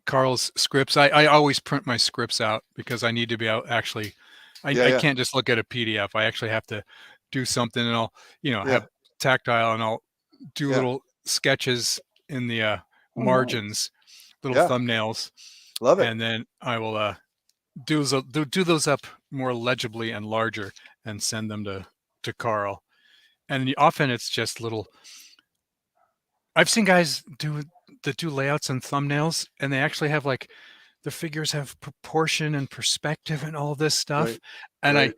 Karl's scripts. I always print my scripts out because I need to be out actually. I can't just look at a PDF. I actually have to do something, and I'll have tactile, and I'll do little sketches in the margins, little thumbnails. Love it. And then I will do those up more legibly and larger and send them to Karl. And often it's just little. I've seen guys do layouts and thumbnails, and they actually have, like, the figures have proportion and perspective and all this stuff. Right. And Right.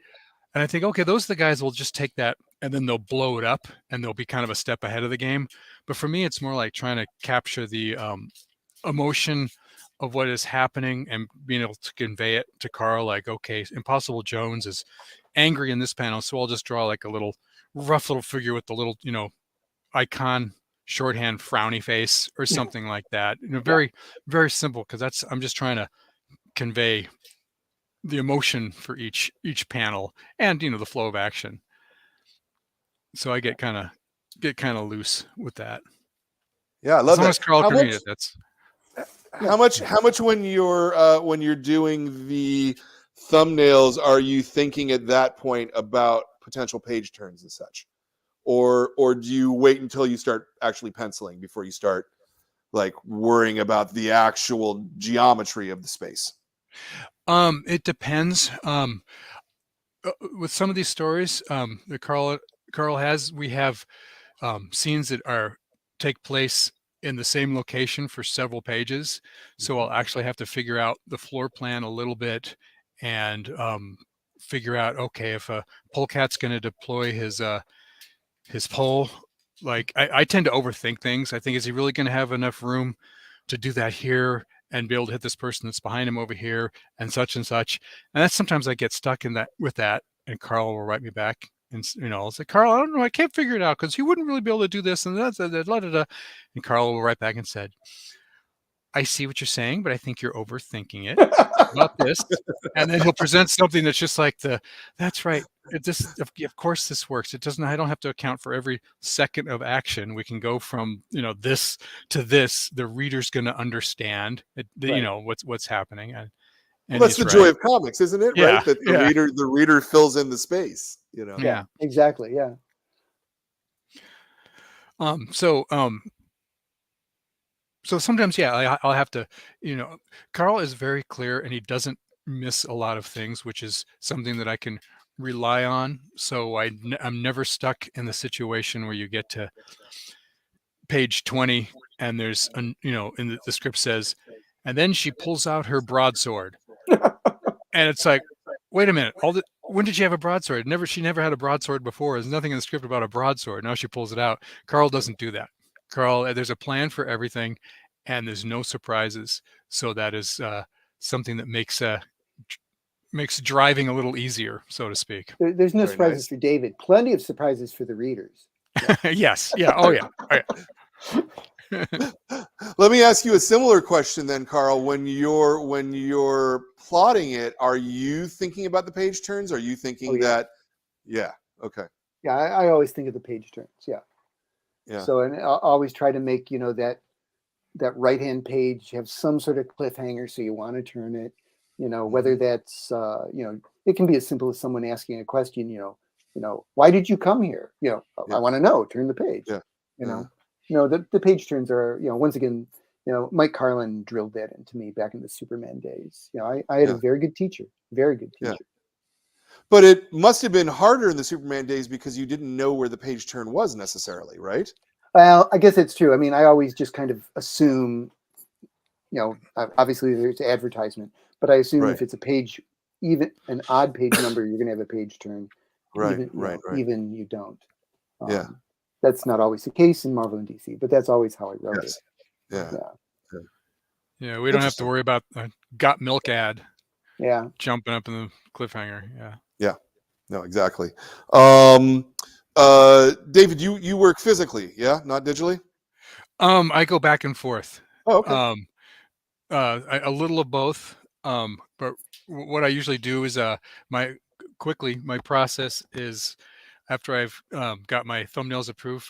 I think, okay, those are the guys will just take that and then they'll blow it up and they'll be kind of a step ahead of the game. But for me, it's more like trying to capture the emotion of what is happening and being able to convey it to Karl. Like, okay, Impossible Jones is angry in this panel, so I'll just draw like a little rough little figure with the little, icon shorthand frowny face or something like that. Very, very simple, because I'm just trying to convey the emotion for each panel and the flow of action. So I get kind of loose with that. Yeah, I love as long that. as Karl can read it, that's how much when you're doing the thumbnails are you thinking at that point about potential page turns and such, or do you wait until you start actually penciling before you start, like, worrying about the actual geometry of the space? It depends. With some of these stories that Karl has, we have scenes that take place in the same location for several pages. So I'll actually have to figure out the floor plan a little bit and figure out, okay, if a polecat's going to deploy his pole, like I tend to overthink things. I think, is he really going to have enough room to do that here and be able to hit this person that's behind him over here and such and such? And that's sometimes I get stuck in that with that, and Karl will write me back. And I'll say, "Karl, I don't know, I can't figure it out because he wouldn't really be able to do this and that, and Karl will write back and said, "I see what you're saying, but I think you're overthinking it. About this," and then he'll present something that's just like that's right. Of course this works. It doesn't. I don't have to account for every second of action. We can go from this to this. The reader's going to understand it, what's happening. And Well, that's the joy of comics, isn't it? Yeah, right, that the reader fills in the space. Yeah, exactly. Yeah. So So sometimes, yeah, I'll have to, Carl is very clear and he doesn't miss a lot of things, which is something that I can rely on. So I'm never stuck in the situation where you get to page 20 and there's, in the script says, and then she pulls out her broadsword. And it's like, wait a minute, when did she have a broadsword? She never had a broadsword before. There's nothing in the script about a broadsword. Now she pulls it out. Carl doesn't do that. Carl, there's a plan for everything, and there's no surprises. So that is something that makes driving a little easier, so to speak. There's no Very surprises nice. for David. Plenty of surprises for the readers. Yes. Yeah. Oh yeah. Oh, yeah. Let me ask you a similar question then, Carl. When you're plotting it, are you thinking about the page turns? Are you thinking that? Yeah. Okay. Yeah, I always think of the page turns. Yeah. Yeah. So, and I'll always try to make that right hand page have some sort of cliffhanger, so you want to turn it. Whether that's it can be as simple as someone asking a question. Why did you come here? I want to know. Turn the page. Yeah. The page turns are, once again, Mike Carlin drilled that into me back in the Superman days. I had a very good teacher. Yeah. But it must have been harder in the Superman days because you didn't know where the page turn was necessarily, right? Well, I guess it's true. I mean, I always just kind of assume, obviously there's advertisement, but I assume if it's a page, even an odd page number, you're going to have a page turn. Right. Even you don't. Yeah. That's not always the case in Marvel and DC, but that's always how I wrote it. Yeah. We don't have to worry about a got milk ad. Yeah. Jumping up in the cliffhanger. Yeah. Yeah. No, exactly. David, you work physically, yeah, not digitally? I go back and forth. Oh, okay. A little of both. But what I usually do is my process is after I've got my thumbnails approved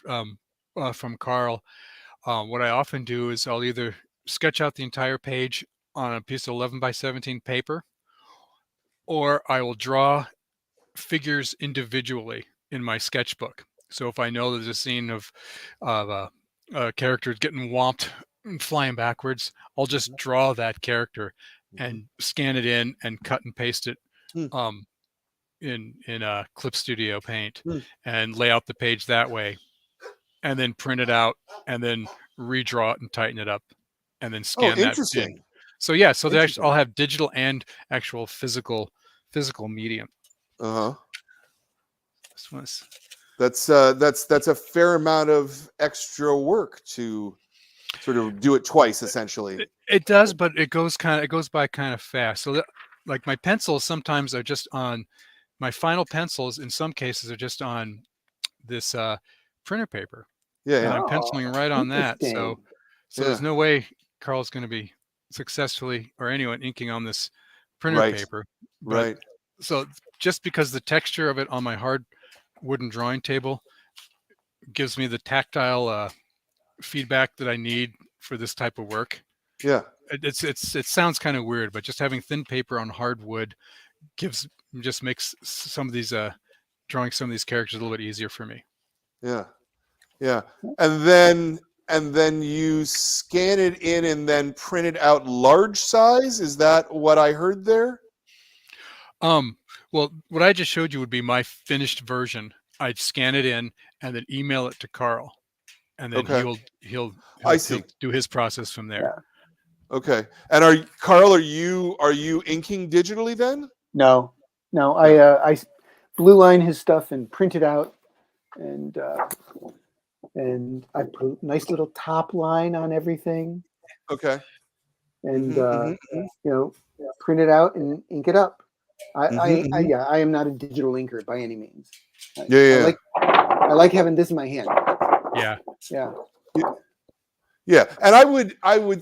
from Carl. What I often do is I'll either sketch out the entire page on a piece of 11 by 17 paper, or I will draw figures individually in my sketchbook. So if I know there's a scene of a character getting whomped and flying backwards, I'll just draw that character and scan it in and cut and paste it in Clip Studio Paint and lay out the page that way, and then print it out and then redraw it and tighten it up and then scan that in. So yeah, so I'll have digital and actual physical medium. That's a fair amount of extra work to sort of do it twice, essentially. It does, but it goes by kind of fast. So like my pencils sometimes are just on my final pencils. In some cases are just on this printer paper. And I'm penciling right on that. So there's no way Carl's going to be successfully, or anyone, inking on this printer paper. But, so just because the texture of it on my hard wooden drawing table gives me the tactile feedback that I need for this type of work. Yeah. It sounds kind of weird, but just having thin paper on hardwood just makes some of these drawing some of these characters a little bit easier for me. Yeah. Yeah. And then you scan it in and then print it out large size. Is that what I heard there? Well, what I just showed you would be my finished version. I'd scan it in and then email it to Carl, and then he'll do his process from there. Yeah. Okay. And Carl, are you inking digitally then? No. I blue line his stuff and print it out, and I put a nice little top line on everything. Okay. And print it out and ink it up. I am not a digital inker by any means. I like having this in my hand. Yeah. And I would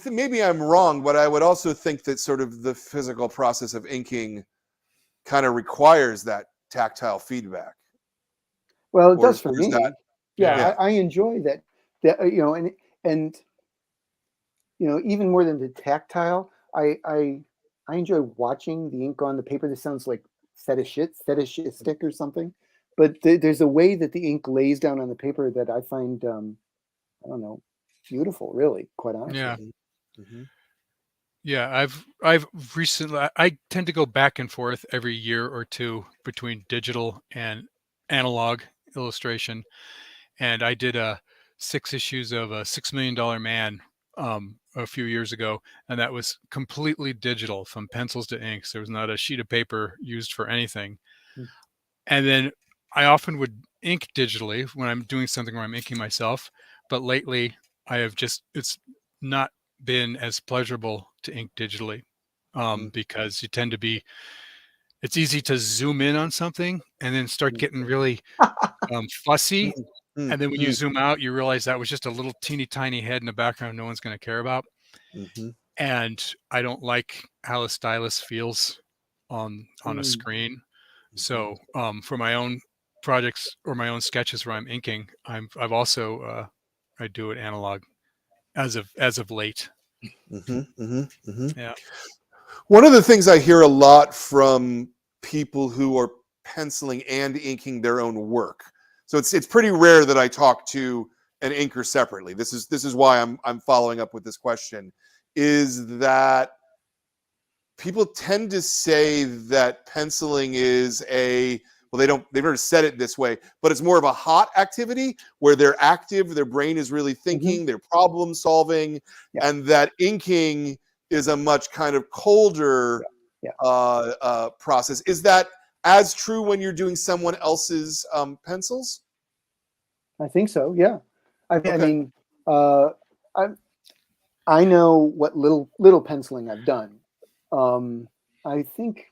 maybe I'm wrong, but I would also think that sort of the physical process of inking kind of requires that tactile feedback. Well, it does for me. I enjoy that, and even more than the tactile, I enjoy watching the ink on the paper. This sounds like fetishistic or something, but there's a way that the ink lays down on the paper that I find, I don't know, beautiful, really, quite honestly. Yeah. Mhm. Yeah, I've recently I tend to go back and forth every year or two between digital and analog illustration, and I did 6 issues of a $6 Million Man a few years ago, and that was completely digital from pencils to inks. There was not a sheet of paper used for anything. Mm. And then I often would ink digitally when I'm doing something where I'm inking myself, but lately I have just it's not been as pleasurable to ink digitally because you tend to be it's easy to zoom in on something and then start getting really fussy. Mm, And then when you mm, zoom out, you realize that was just a little teeny tiny head in the background no one's going to care about. mhm, And I don't like how a stylus feels on a Mm. screen. mhm. So for my own projects or my own sketches where I'm inking, I've also I do it analog as of late. Mhm, mhm, mhm. Yeah. One of the things I hear a lot from people who are penciling and inking their own work. So it's pretty rare that I talk to an inker separately. This is why I'm following up with this question. Is that people tend to say that penciling is a well, they've never said it this way, but it's more of a hot activity where they're active, their brain is really thinking, they're problem solving, Yeah. and that inking is a much kind of colder Yeah. process. Is that as true when you're doing someone else's pencils? I think so. Yeah. I Okay. mean, uh, I know what little penciling I've done. Um, I think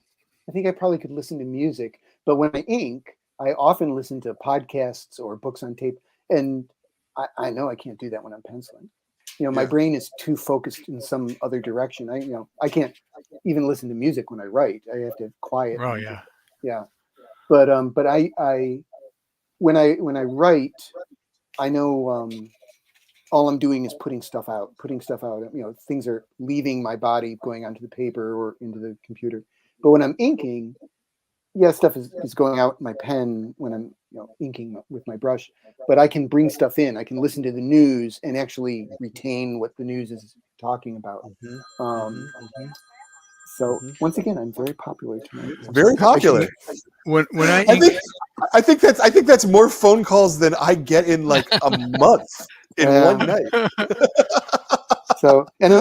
I probably could listen to music, but when I ink, I often listen to podcasts or books on tape, and I know I can't do that when I'm penciling. My Yeah. brain is too focused in some other direction. I can't even listen to music when I write. I have to quiet. Oh And yeah. yeah. But I when I write, I know all I'm doing is putting stuff out. Things are leaving my body, going onto the paper or into the computer. But when I'm inking, yeah, stuff is going out my pen when I'm inking with my brush. But I can bring stuff in. I can listen to the news and actually retain what the news is talking about. Mhm, Um, mhm, mhm, so mhm. once again, I'm very popular tonight. Very I should- popular. When I I ink, think I think that's more phone calls than I get in like a month in Yeah. one night. So, and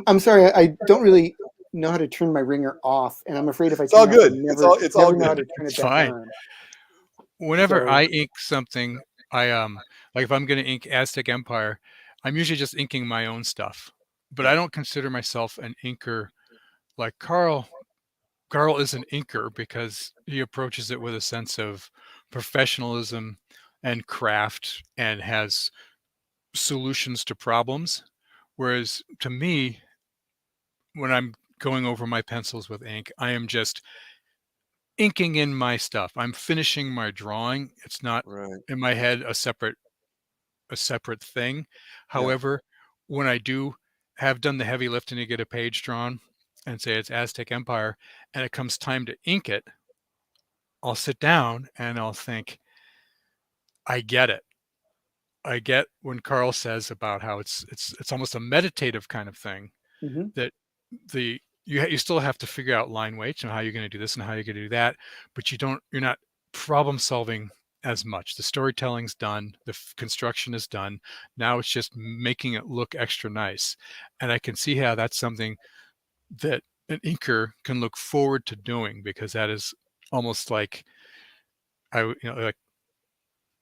I'm sorry, I don't really know how to turn my ringer off, and I'm afraid if I It's all turn it off, I good. It's all never know how good. to turn it it's back fine. on. Whenever So, I ink something, I like if I'm going to ink Aztec Empire, I'm usually just inking my own stuff. But I Yeah. don't consider myself an inker like Carl. Carl is an inker because he approaches it with a sense of professionalism and craft and has solutions to problems. Whereas to me, when I'm going over my pencils with ink, I am just inking in my stuff. I'm finishing my drawing. It's not Right. in my head a separate thing. Yeah. However, when I do have done the heavy lifting to get a page drawn and say it's Aztec Empire and it comes time to ink it, I'll sit down and I'll think, I get it. I get when Carl says about how it's almost a meditative kind of thing mhm. that you still have to figure out line weights and how you're going to do this and how you're going to do that, but you're not problem solving as much. The storytelling's done, the construction is done. Now it's just making it look extra nice, and I can see how that's something that an inker can look forward to doing because that is almost like like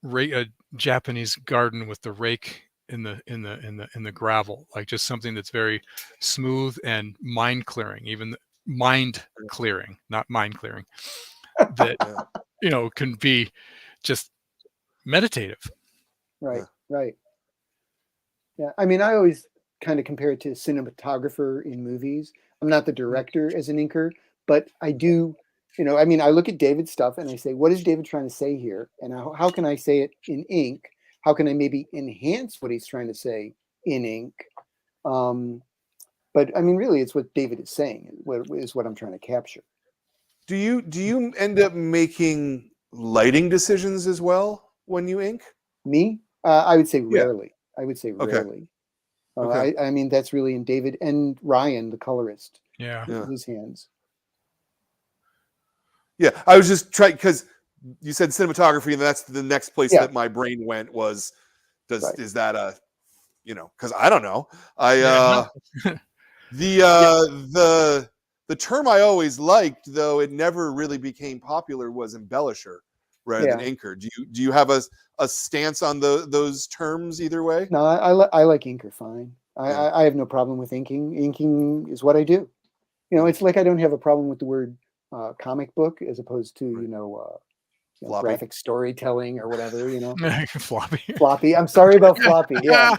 a Japanese garden with the rake in the gravel, like just something that's very smooth and mind clearing, mind clearing, not mind clearing, that Yeah. can be just meditative. Right, Yeah. right. Yeah, I mean, I always kind of compare it to a cinematographer in movies. I'm not the director as an inker, but I do. I mean, I look at David's stuff and I say, what is David trying to say here? And how can I say it in ink? How can I maybe enhance what he's trying to say in ink? But I mean, really, it's what David is saying. What is what I'm trying to capture. Do you end up making lighting decisions as well when you ink? Me, I would say Yeah. rarely. I would say Okay. rarely. Okay. I mean, that's really in David and Ryan, the colorist, Yeah. Yeah. his hands. Yeah, I was just trying because you said cinematography, and that's the next place Yeah. that my brain went was, Right. is that a, because I don't know. Yeah. The term I always liked, though it never really became popular, was embellisher rather than Yeah. inker. Do you have a stance on those terms either way? No, I like inker fine. Yeah. I have no problem with inking. Inking is what I do. Yeah. It's like I don't have a problem with the word comic book as opposed to Right. Floppy. graphic storytelling or whatever. Floppy. Floppy. I'm sorry about floppy. Yeah.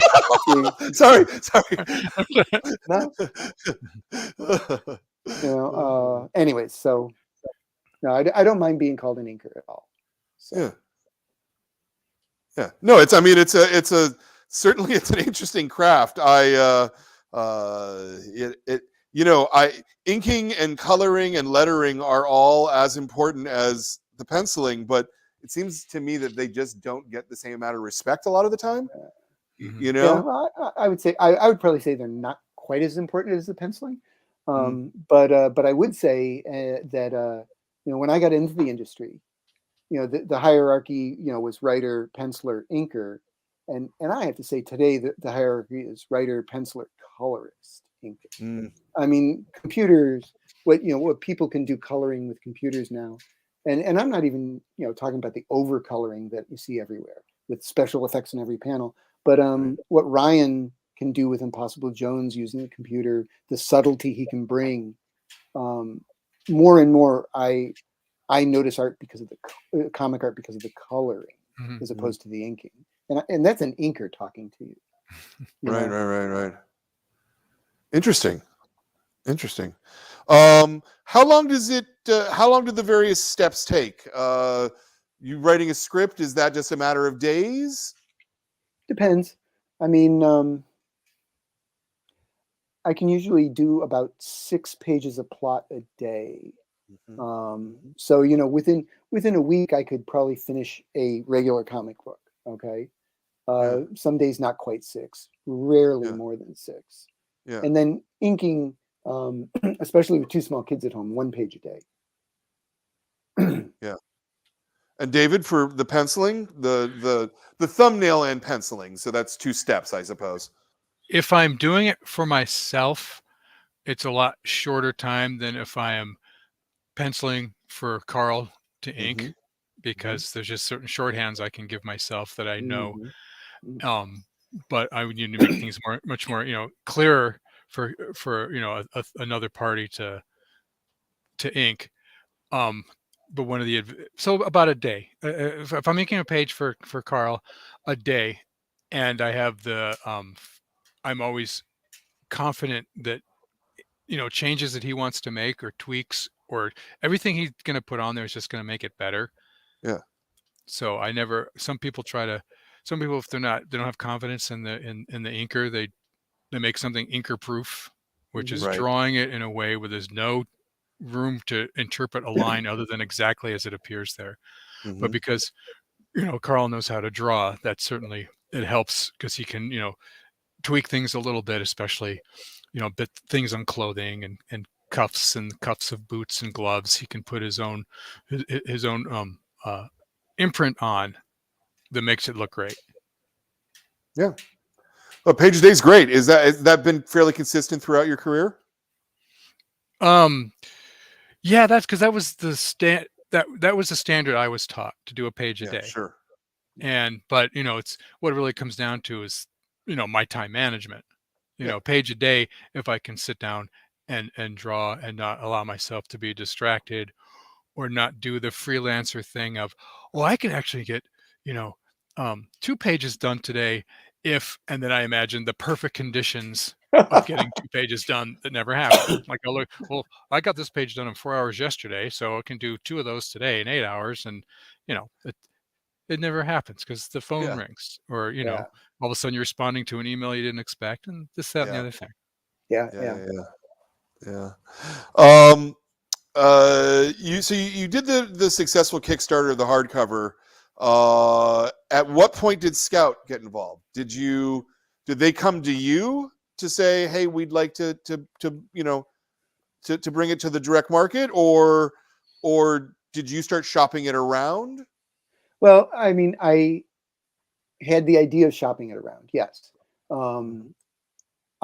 Sorry. No. Anyways, so no, I don't mind being called an inker at all. So. Yeah. Yeah. No, it's a certainly it's an interesting craft. Inking and coloring and lettering are all as important as the penciling, but it seems to me that they just don't get the same amount of respect a lot of the time. Mhm. Yeah, well, I would say I would probably say they're not quite as important as the penciling, but I would say that when I got into the industry, the hierarchy was writer, penciler, inker, and I have to say today that the hierarchy is writer, penciler, colorist, inker. I mean, computers, what people can do coloring with computers now, and I'm not even talking about the over coloring that you see everywhere with special effects in every panel. But what Ryan can do with Impossible Jones using the computer, the subtlety he can bring, more and more, I notice art because of the comic art because of the coloring, as opposed to the inking, and that's an inker talking to you. Right. Interesting. How long did the various steps take? You writing a script, is that just a matter of days? Depends. I mean, I can usually do about 6 pages of plot a day. So within a week, I could probably finish a regular comic book. Okay, some days not quite 6, rarely more than 6. Yeah. And then inking, especially with 2 small kids at home, 1 page a day. Yeah. And David, for the penciling, the thumbnail and penciling, so that's 2 steps, I suppose. If I'm doing it for myself, it's a lot shorter time than if I am penciling for Karl to ink, because there's just certain shorthands I can give myself that I know. But I would need to make things much more clearer for another party to ink. But so about a day. If I'm making a page for Karl, a day, and I have I'm always confident that changes that he wants to make or tweaks or everything he's going to put on there is just going to make it better. Yeah. So some people if they don't have confidence in the inker, they make something inker proof, which is drawing it in a way where there's no room to interpret a line other than exactly as it appears there. But because Karl knows how to draw, that certainly it helps, because he can tweak things a little bit, especially bit things on clothing and cuffs of boots and gloves. He can put his own imprint on that makes it look great. Yeah. Well, page a day is great. Has that been fairly consistent throughout your career? Yeah, that's because that was that was the standard I was taught, to do a page a day. Sure. But it's what it really comes down to is my time management. Page a day, if I can sit down and draw and not allow myself to be distracted, or not do the freelancer thing of, I can actually get 2 pages done today and then I imagine the perfect conditions of getting 2 pages done that never happen. Like, I got this page done in 4 hours yesterday, so I can do 2 of those today in 8 hours, and it never happens because the phone rings, or all of a sudden you're responding to an email you didn't expect, and this, that, and the other thing. Yeah. You did the successful Kickstarter of the hardcover. At what point did Scout get involved? Did you did they come to you to say, hey, we'd like to bring it to the direct market, or did you start shopping it around? Well, I mean, I had the idea of shopping it around. Yes.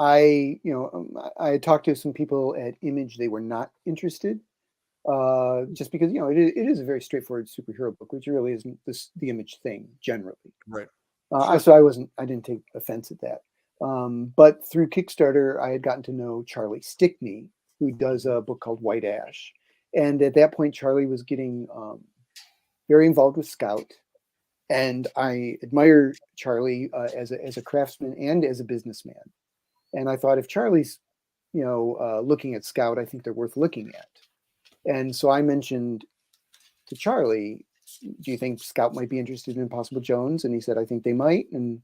I had talked to some people at Image. They were not interested, just because it is a very straightforward superhero book, which really isn't the Image thing generally. Right. So I didn't take offense at that. But through Kickstarter, I had gotten to know Charlie Stickney, who does a book called White Ash, and at that point, Charlie was getting very involved with Scout, and I admire Charlie as a craftsman and as a businessman. And I thought, if Charlie's, looking at Scout, I think they're worth looking at. And so I mentioned to Charlie, do you think Scout might be interested in Impossible Jones? And he said, I think they might. And,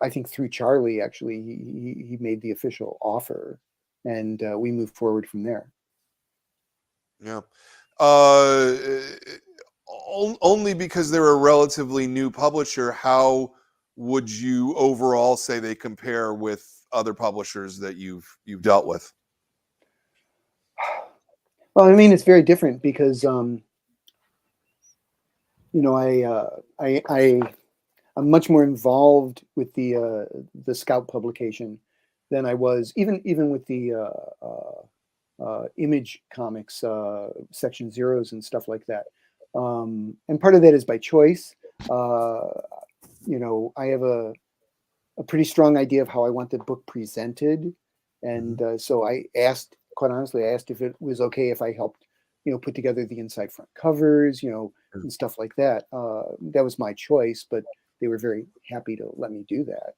I think through Charlie, actually, he made the official offer, and we moved forward from there. Yeah. Only because they're a relatively new publisher, how would you overall say they compare with other publishers that you've dealt with? Well, I mean, it's very different because, I'm much more involved with the Scout publication than I was even with the Image Comics Section Zeros and stuff like that. And part of that is by choice. I have a pretty strong idea of how I want the book presented. And so quite honestly, I asked if it was okay if I helped, put together the inside front covers, and stuff like that. That was my choice, but they were very happy to let me do that.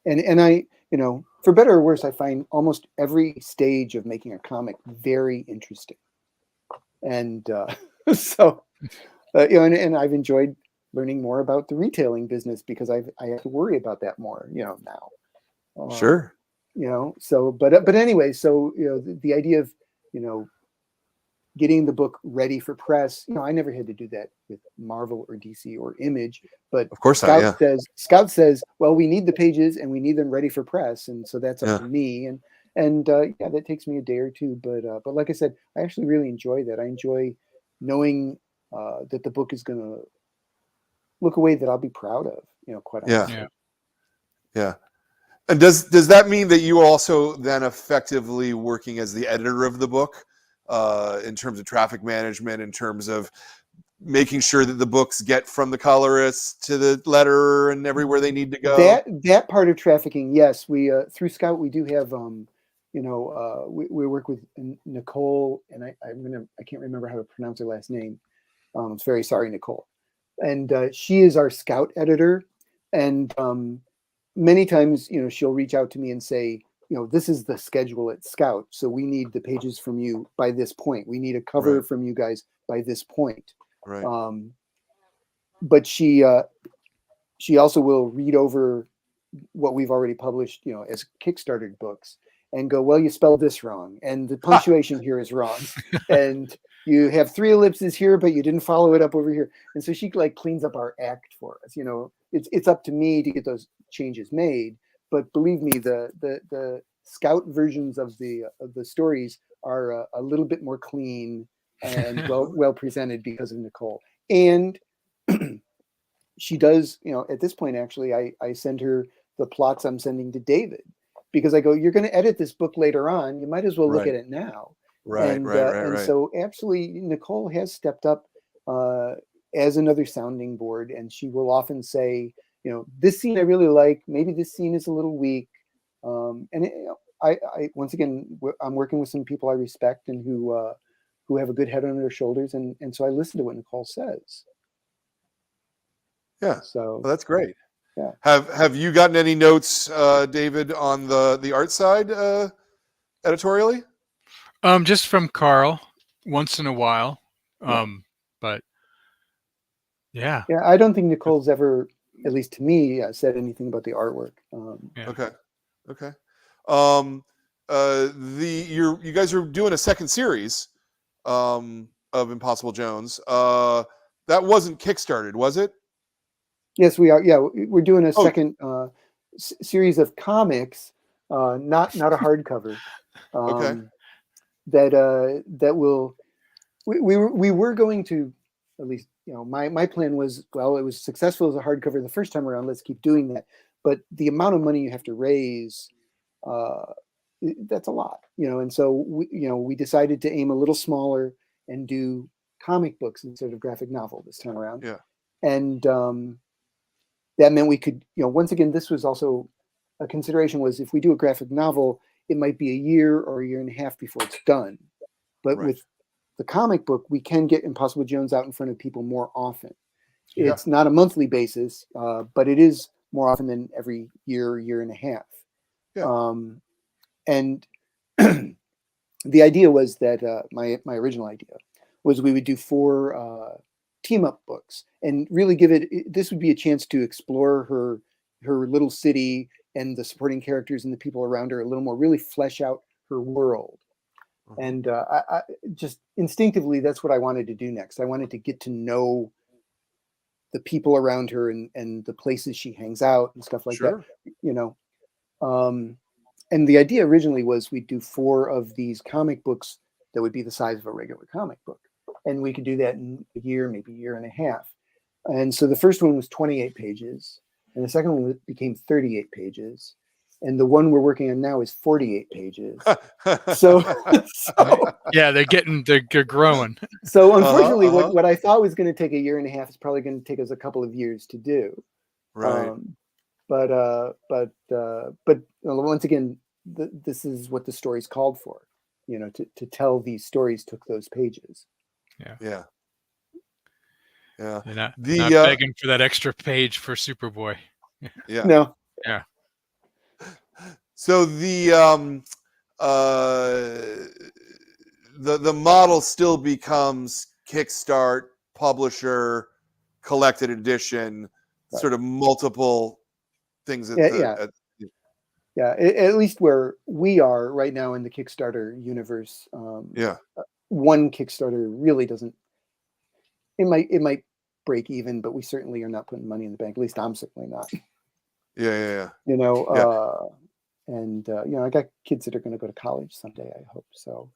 And I, for better or worse, I find almost every stage of making a comic very interesting. And and I've enjoyed learning more about the retailing business because I have to worry about that more, now. Sure. So, but anyway, so, the idea of, getting the book ready for press, I never had to do that with Marvel or DC or Image, but of course Scout says, well, we need the pages and we need them ready for press. And so that's up to me. And that takes me a day or two. But like I said, I actually really enjoy that. I enjoy knowing that the book is going to look a way that I'll be proud of, quite honestly. Yeah. And does that mean that you also then effectively working as the editor of the book, in terms of traffic management, in terms of making sure that the books get from the colorist to the letterer and everywhere they need to go? That part of trafficking, yes. We through Scout we do have we work with Nicole, and I can't remember how to pronounce her last name. I'm very sorry, Nicole. And she is our Scout editor, and many times, she'll reach out to me and say, this is the schedule at Scout, so we need the pages from you by this point. We need a cover from you guys by this point. Right. But she also will read over what we've already published, as Kickstarter books, and go, well, you spelled this wrong, and the punctuation here is wrong, and you have 3 ellipses here, but you didn't follow it up over here. And so she cleans up our act for us. It's up to me to get those changes made. But believe me, the Scout versions of the stories are a little bit more clean and well presented because of Nicole. And she does, at this point, actually, I send her the plots I'm sending to David, because I go, you're going to edit this book later on. You might as well look at it now. And so absolutely, Nicole has stepped up as another sounding board, and she will often say, this scene I really like. Maybe this scene is a little weak. I once again, I'm working with some people I respect and who have a good head on their shoulders, and so I listen to what Nicole says. Yeah. So well, that's great. Yeah. Have you gotten any notes, David, on the art side editorially? Just from KARL once in a while. But yeah. Yeah, I don't think Nicole's ever, at least to me, said anything about the artwork. Okay. You guys are doing a second series of Impossible Jones. That wasn't kickstarted, was it? Yes, we are. Yeah, we're doing a Oh. second series of comics, not a hardcover. Okay. That will. We were going to, at least, my plan was, well, it was successful as a hardcover the first time around. Let's keep doing that. But the amount of money you have to raise, that's a lot, and so we decided to aim a little smaller and do comic books instead of graphic novel this time around. Yeah. And that meant we could, once again, this was also a consideration, was if we do a graphic novel, it might be a year or a year and a half before it's done. But Right. with the comic book, we can get Impossible Jones out in front of people more often. Yeah. It's not a monthly basis, but it is more often than every year and a half. Yeah. And the idea was that my original idea was we would do 4 team up books and really this would be a chance to explore her little city and the supporting characters and the people around her a little more, really flesh out her world. And I just instinctively, that's what I wanted to do next. I wanted to get to know the people around her and the places she hangs out and stuff like Sure. that, and the idea originally was we'd do 4 of these comic books that would be the size of a regular comic book. And we could do that in a year, maybe a year and a half. And so the first one was 28 pages. And the second one became 38 pages. And the one we're working on now is 48 pages. So Yeah, they're growing. So unfortunately, what I thought was going to take a year and a half is probably going to take us a couple of years to do. Right. But once again, this is what the story's called for. To tell these stories took those pages. Yeah. Yeah. Yeah. You're not begging for that extra page for Superboy. Yeah. No. Yeah. So the model still becomes Kickstart, publisher, collected edition, Right. sort of multiple things at at least where we are right now in the Kickstarter universe. One Kickstarter really doesn't. It might break even, but we certainly are not putting money in the bank. At least I'm certainly not. Yeah. And I got kids that are going to go to college someday, I hope so.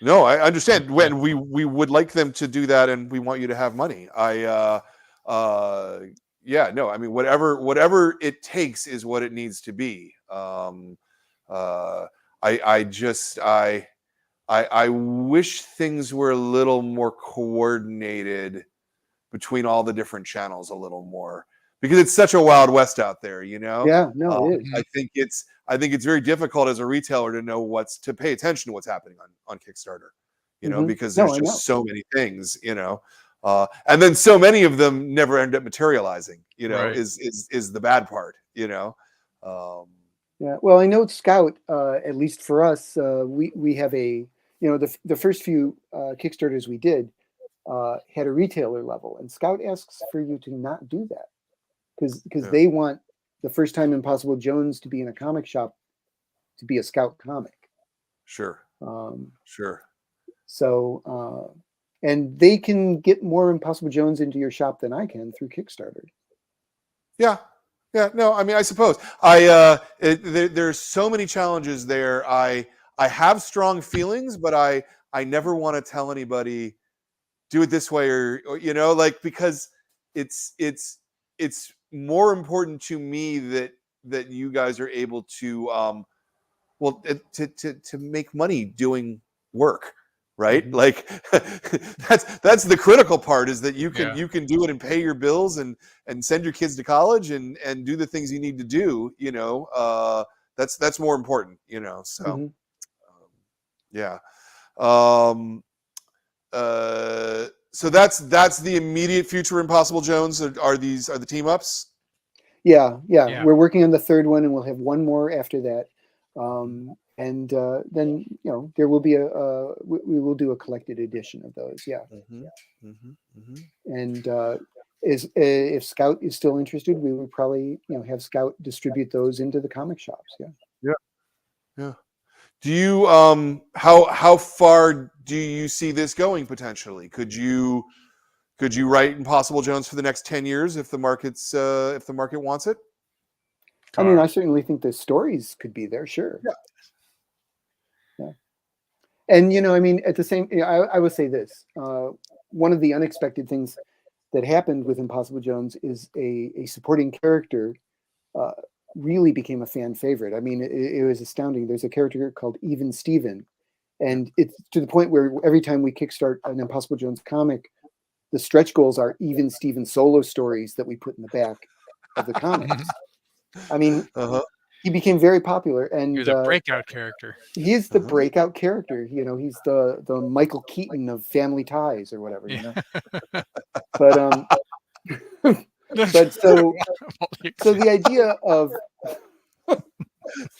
No, I understand. When we would like them to do that, and we want you to have money. I mean, whatever it takes is what it needs to be. I wish things were a little more coordinated between all the different channels a little more, because it's such a wild west out there, Yeah, no, it is. I think it's very difficult as a retailer to know to pay attention to what's happening on Kickstarter, because there's just so many things, and then so many of them never end up materializing, Right. is the bad part, Yeah, well, I know Scout, at least for us, we have the first few Kickstarters we did had a retailer level, and Scout asks for you to not do that because they want the first time Impossible Jones to be in a comic shop to be a Scout comic. Sure. Sure. So, and they can get more Impossible Jones into your shop than I can through Kickstarter. Yeah. No, I mean, I suppose there's so many challenges there. I have strong feelings, but I never want to tell anybody do it this way or because it's more important to me that you guys are able to to make money doing work, right? Mm-hmm. Like that's the critical part, is that you can do it and pay your bills and send your kids to college and do the things you need to do. That's more important. So so that's the immediate future. Impossible Jones are the team ups. Yeah. We're working on the third one, and we'll have one more after that. And then there will be we will do a collected edition of those. Yeah. And if Scout is still interested, we would probably have Scout distribute those into the comic shops. Yeah. Do you how far do you see this going potentially? Could you Could you write Impossible Jones for the next 10 years if the market wants it? I mean, I certainly think the stories could be there. Sure. Yeah. And, I mean, at the same, I will say this. One of the unexpected things that happened with Impossible Jones is a supporting character really became a fan favorite. I mean, it was astounding. There's a character called Even Steven, and it's to the point where every time we kickstart an Impossible Jones comic, the stretch goals are Even Steven solo stories that we put in the back of the comics. I mean, he became very popular, and he was a breakout character. He is the breakout character. He's the Michael Keaton of Family Ties or whatever. But but so the idea of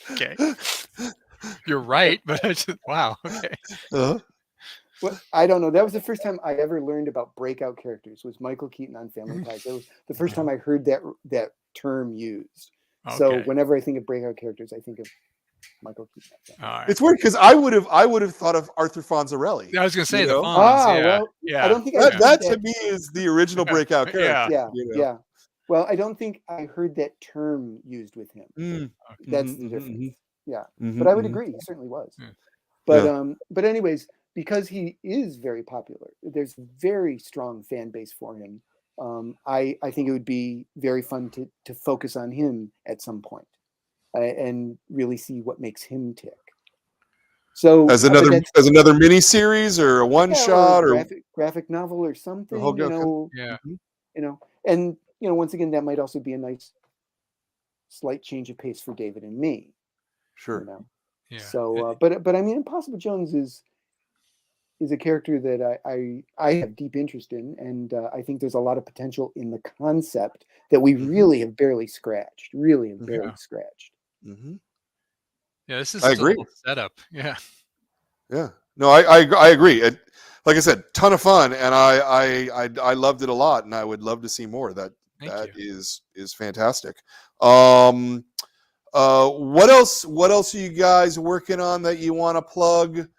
okay, you're right, but I just, wow, okay. Well, I don't know. That was the first time I ever learned about breakout characters. Was Michael Keaton on Family Ties? That was the first time I heard that term used. Okay. So whenever I think of breakout characters, I think of Michael Keaton. Right. It's weird because I would have thought of Arthur Fonzarelli. I was going to say the Fonz. Well, yeah. I don't think that to me is the original breakout character. Yeah. Well, I don't think I heard that term used with him. That's the difference. Yeah, but I would agree, he certainly was. But anyways, because he is very popular, there's a very strong fan base for him. I think it would be very fun to focus on him at some point and really see what makes him tick. So as another mini series or a one shot or graphic novel or something, and once again, that might also be a nice slight change of pace for David and me. Sure. Yeah. So, but I mean, Impossible Jones is a character that I have deep interest in, and I think there's a lot of potential in the concept that we really have barely scratched. Yeah, this is I agree. A setup. Yeah. Yeah. No, I agree. Like I said, ton of fun, and I loved it a lot, and I would love to see more. That is fantastic. What else are you guys working on that you want to plug?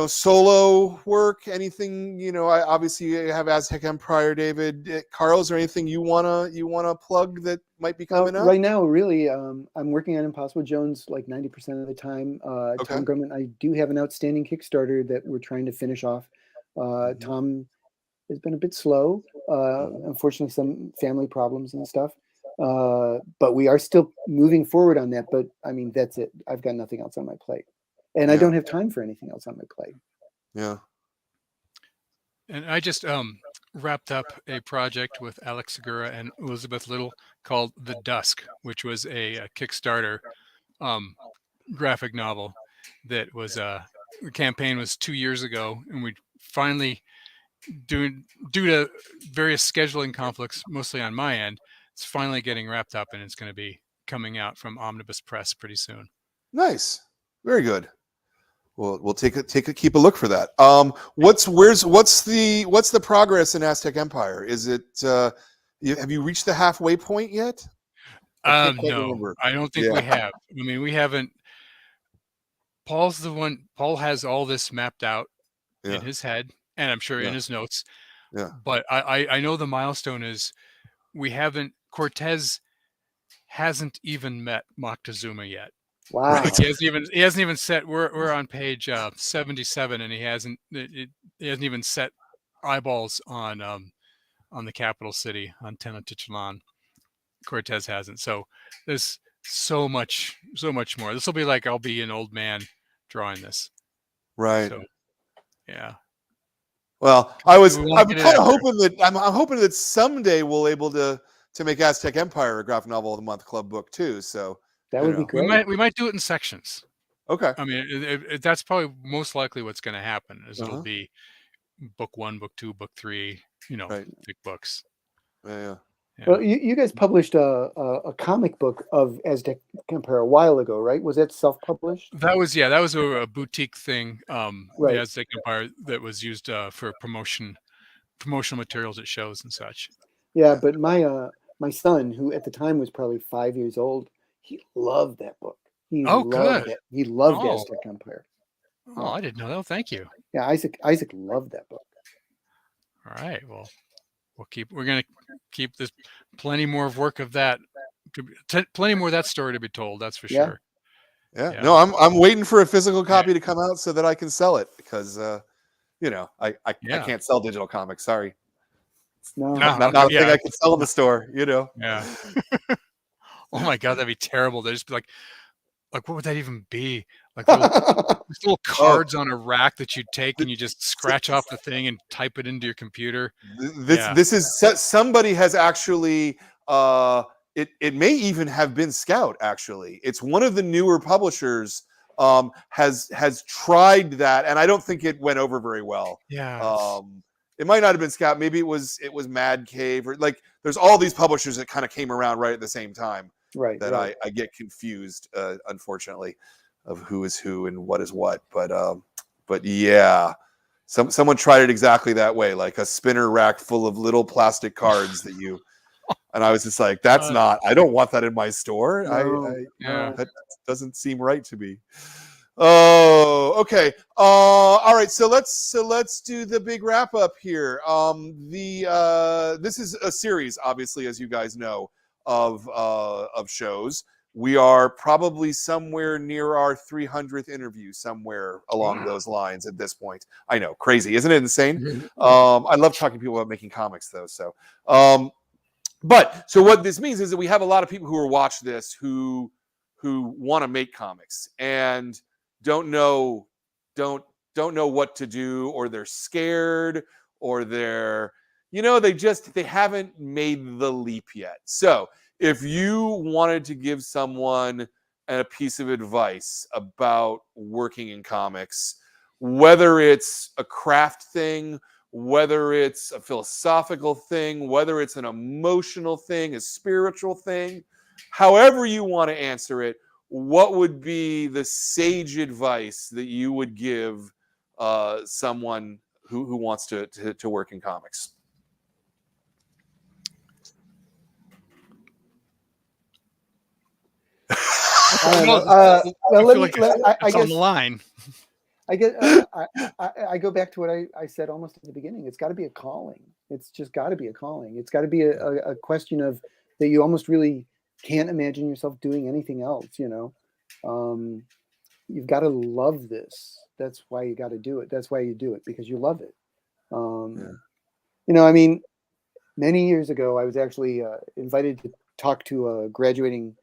Solo work, anything, I obviously have Aztec Empire, David. KARL, is there anything you wanna plug that might be coming up? Right now, really, I'm working on Impossible Jones like 90% of the time. Tom Grumman, I do have an outstanding Kickstarter that we're trying to finish off. Tom has been a bit slow, unfortunately, some family problems and stuff. But we are still moving forward on that. But I mean, that's it. I've got nothing else on my plate. And I don't have time for anything else on my plate. Yeah. And I just wrapped up a project with Alex Segura and Elizabeth Little called The Dusk, which was a Kickstarter graphic novel that was the campaign was 2 years ago, and we finally, due to various scheduling conflicts, mostly on my end, it's finally getting wrapped up, and it's going to be coming out from Omnibus Press pretty soon. Nice. Very good. We'll keep a look for that. What's the progress in Aztec Empire? Is it have you reached the halfway point yet? No, I don't think we have. I mean, we haven't. Paul's the one. Paul has all this mapped out in his head, and I'm sure in his notes. Yeah. But I know the milestone is we haven't. Cortez hasn't even met Moctezuma yet. Wow. Like he hasn't even set. We're on page 77, and he hasn't even set eyeballs on the capital city, on Tenochtitlan. Cortez hasn't. So there's so much more. This will be like I'll be an old man drawing this. Right. So, yeah. Well, I'm kind of hoping that someday we'll able to make Aztec Empire a graphic novel of the month club book too. So that would be great. We might do it in sections. Okay. I mean, that's probably most likely what's going to happen. Is it'll be book 1, book 2, book 3. Big books. Yeah. Well, you guys published a comic book of Aztec Empire a while ago, right? Was that self-published? That was a boutique thing. Right. The Aztec Empire that was used for promotional materials at shows and such. Yeah, but my son, who at the time was probably 5 years old, he loved that book. He loved it. He loved Aztec Empire. Oh, I didn't know that. Thank you. Yeah, Isaac loved that book. All right. Well, we're going to keep this plenty more of work of that. Plenty more of that story to be told. That's for Yeah. sure. Yeah. Yeah. No, I'm waiting for a physical copy to come out so that I can sell it because I can't sell digital comics. Sorry. No. Not a thing I can sell in the store, Yeah. Oh my God, that'd be terrible. They'd just be like, what would that even be? Like little cards on a rack that you take and you just scratch off the thing and type it into your computer. This is somebody has actually it may even have been Scout. Actually, it's one of the newer publishers has tried that, and I don't think it went over very well. Yeah. It might not have been Scout. Maybe it was Mad Cave, or like there's all these publishers that kind of came around right at the same time. Right. That I get confused, unfortunately, of who is who and what is what. But yeah, someone tried it exactly that way, like a spinner rack full of little plastic cards that you. And I was just like, that's not. I don't want that in my store. No. That doesn't seem right to me. Oh, okay. All right. So let's do the big wrap up here. This is a series, obviously, as you guys know, of shows. We are probably somewhere near our 300th interview, somewhere along those lines at this point. I know, crazy, isn't it insane? I love talking to people about making comics, though. So, but what this means is that we have a lot of people who are watch this who want to make comics and don't know what to do, or they're scared, or they're they haven't made the leap yet. So if you wanted to give someone a piece of advice about working in comics, whether it's a craft thing, whether it's a philosophical thing, whether it's an emotional thing, a spiritual thing, however you want to answer it, what would be the sage advice that you would give someone who wants to work in comics? I guess on the line. I guess I go back to what I said almost at the beginning. It's got to be a calling. It's just got to be a calling. It's got to be a question of that you almost really can't imagine yourself doing anything else. You've got to love this. That's why you got to do it. That's why you do it, because you love it. I mean, many years ago, I was actually invited to talk to a graduating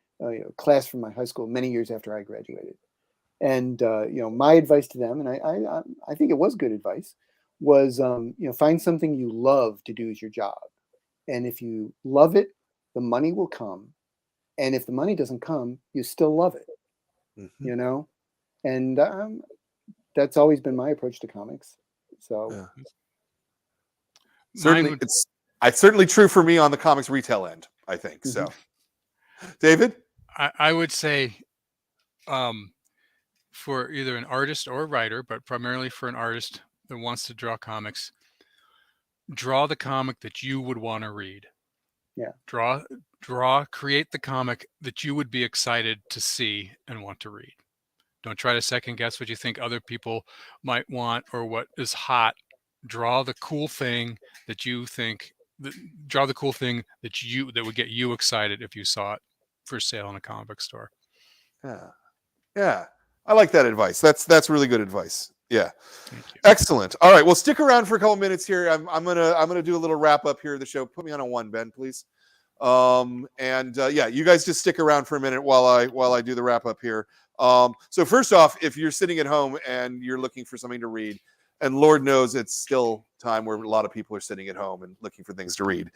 class from my high school many years after I graduated. And, my advice to them, and I think it was good advice, was, find something you love to do as your job. And if you love it, the money will come. And if the money doesn't come, you still love it, and that's always been my approach to comics. So certainly it's certainly true for me on the comics retail end, I think. So David? I would say for either an artist or a writer, but primarily for an artist that wants to draw comics, draw the comic that you would want to read. Yeah. Create the comic that you would be excited to see and want to read. Don't try to second guess what you think other people might want or what is hot. Draw the cool thing that you think. Draw the cool thing that would get you excited if you saw it for sale in a comic book store. Yeah. I like that advice. That's really good advice. Yeah. Excellent. All right. Well, stick around for a couple minutes here. I'm gonna do a little wrap up here of the show. Put me on a 1, Ben, please. You guys just stick around for a minute while I do the wrap up here. So first off, if you're sitting at home and you're looking for something to read, and Lord knows it's still time where a lot of people are sitting at home and looking for things to read,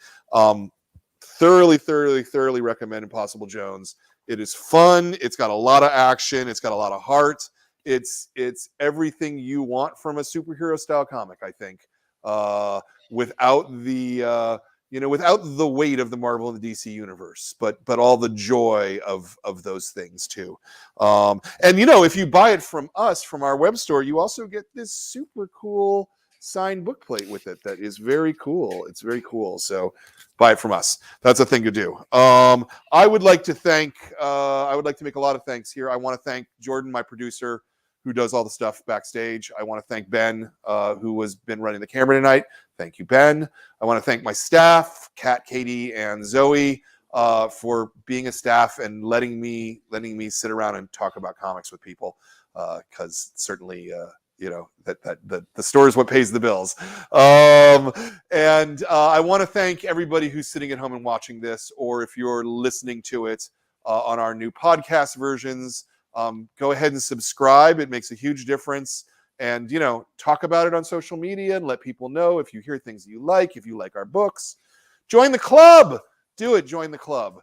thoroughly recommend Impossible Jones. It is fun. It's got a lot of action. It's got a lot of heart. It's everything you want from a superhero style comic, I think, without the without the weight of the Marvel and the DC universe, but all the joy of those things too. And if you buy it from us, from our web store, you also get this super cool signed book plate with it that is very cool. It's very cool. So buy it from us. That's a thing to do. I would like to make a lot of thanks here. I want to thank Jordan, my producer, who does all the stuff backstage. I want to thank Ben, who has been running the camera tonight. Thank you, Ben. I want to thank my staff, Kat, Katie, and Zoe, for being a staff and letting me sit around and talk about comics with people, because certainly that the store is what pays the bills. And I want to thank everybody who's sitting at home and watching this, or if you're listening to it on our new podcast versions, go ahead and subscribe. It makes a huge difference. And, talk about it on social media and let people know if you hear things that you like, if you like our books. Join the club. Do it. Join the club.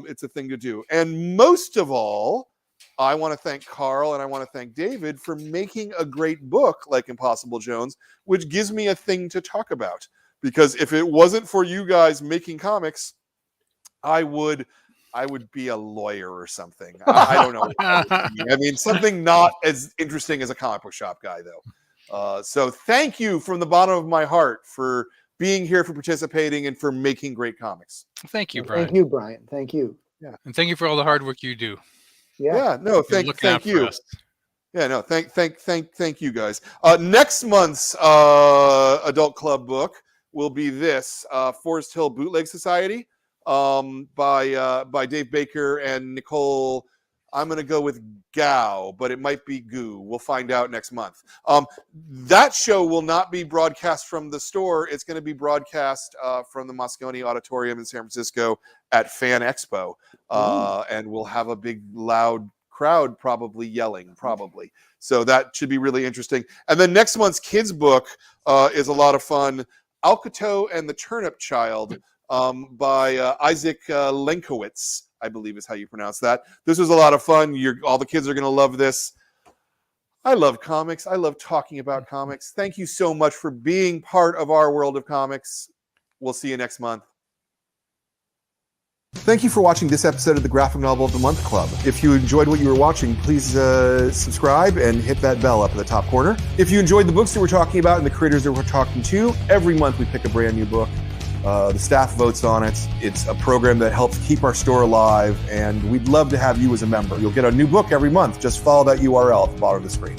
It's a thing to do. And most of all, I want to thank Karl and I want to thank David for making a great book like Impossible Jones, which gives me a thing to talk about. Because if it wasn't for you guys making comics, I would be a lawyer or something. I don't know. I mean, something not as interesting as a comic book shop guy, though. So thank you from the bottom of my heart for being here, for participating, and for making great comics. Thank you, Brian. Thank you, Brian. Thank you. Yeah. And thank you for all the hard work you do. Yeah. No, thank you. Yeah, no, thank you guys. Next month's adult club book will be this Forest Hill Bootleg Society, by Dave Baker and Nicole. I'm going to go with Gao, but it might be Goo. We'll find out next month. That show will not be broadcast from the store. It's going to be broadcast from the Moscone Auditorium in San Francisco at Fan Expo. And we'll have a big, loud crowd probably yelling, probably. So that should be really interesting. And then next month's kids book is a lot of fun. Alcato and the Turnip Child, by Isaac Lenkowitz, I believe is how you pronounce that. This was a lot of fun. All the kids are going to love this. I love comics. I love talking about comics. Thank you so much for being part of our world of comics. We'll see you next month. Thank you for watching this episode of the Graphic Novel of the Month Club. If you enjoyed what you were watching, please subscribe and hit that bell up in the top corner. If you enjoyed the books that we're talking about and the creators that we're talking to, every month we pick a brand new book. The staff votes on it. It's a program that helps keep our store alive, and we'd love to have you as a member. You'll get a new book every month. Just follow that URL at the bottom of the screen.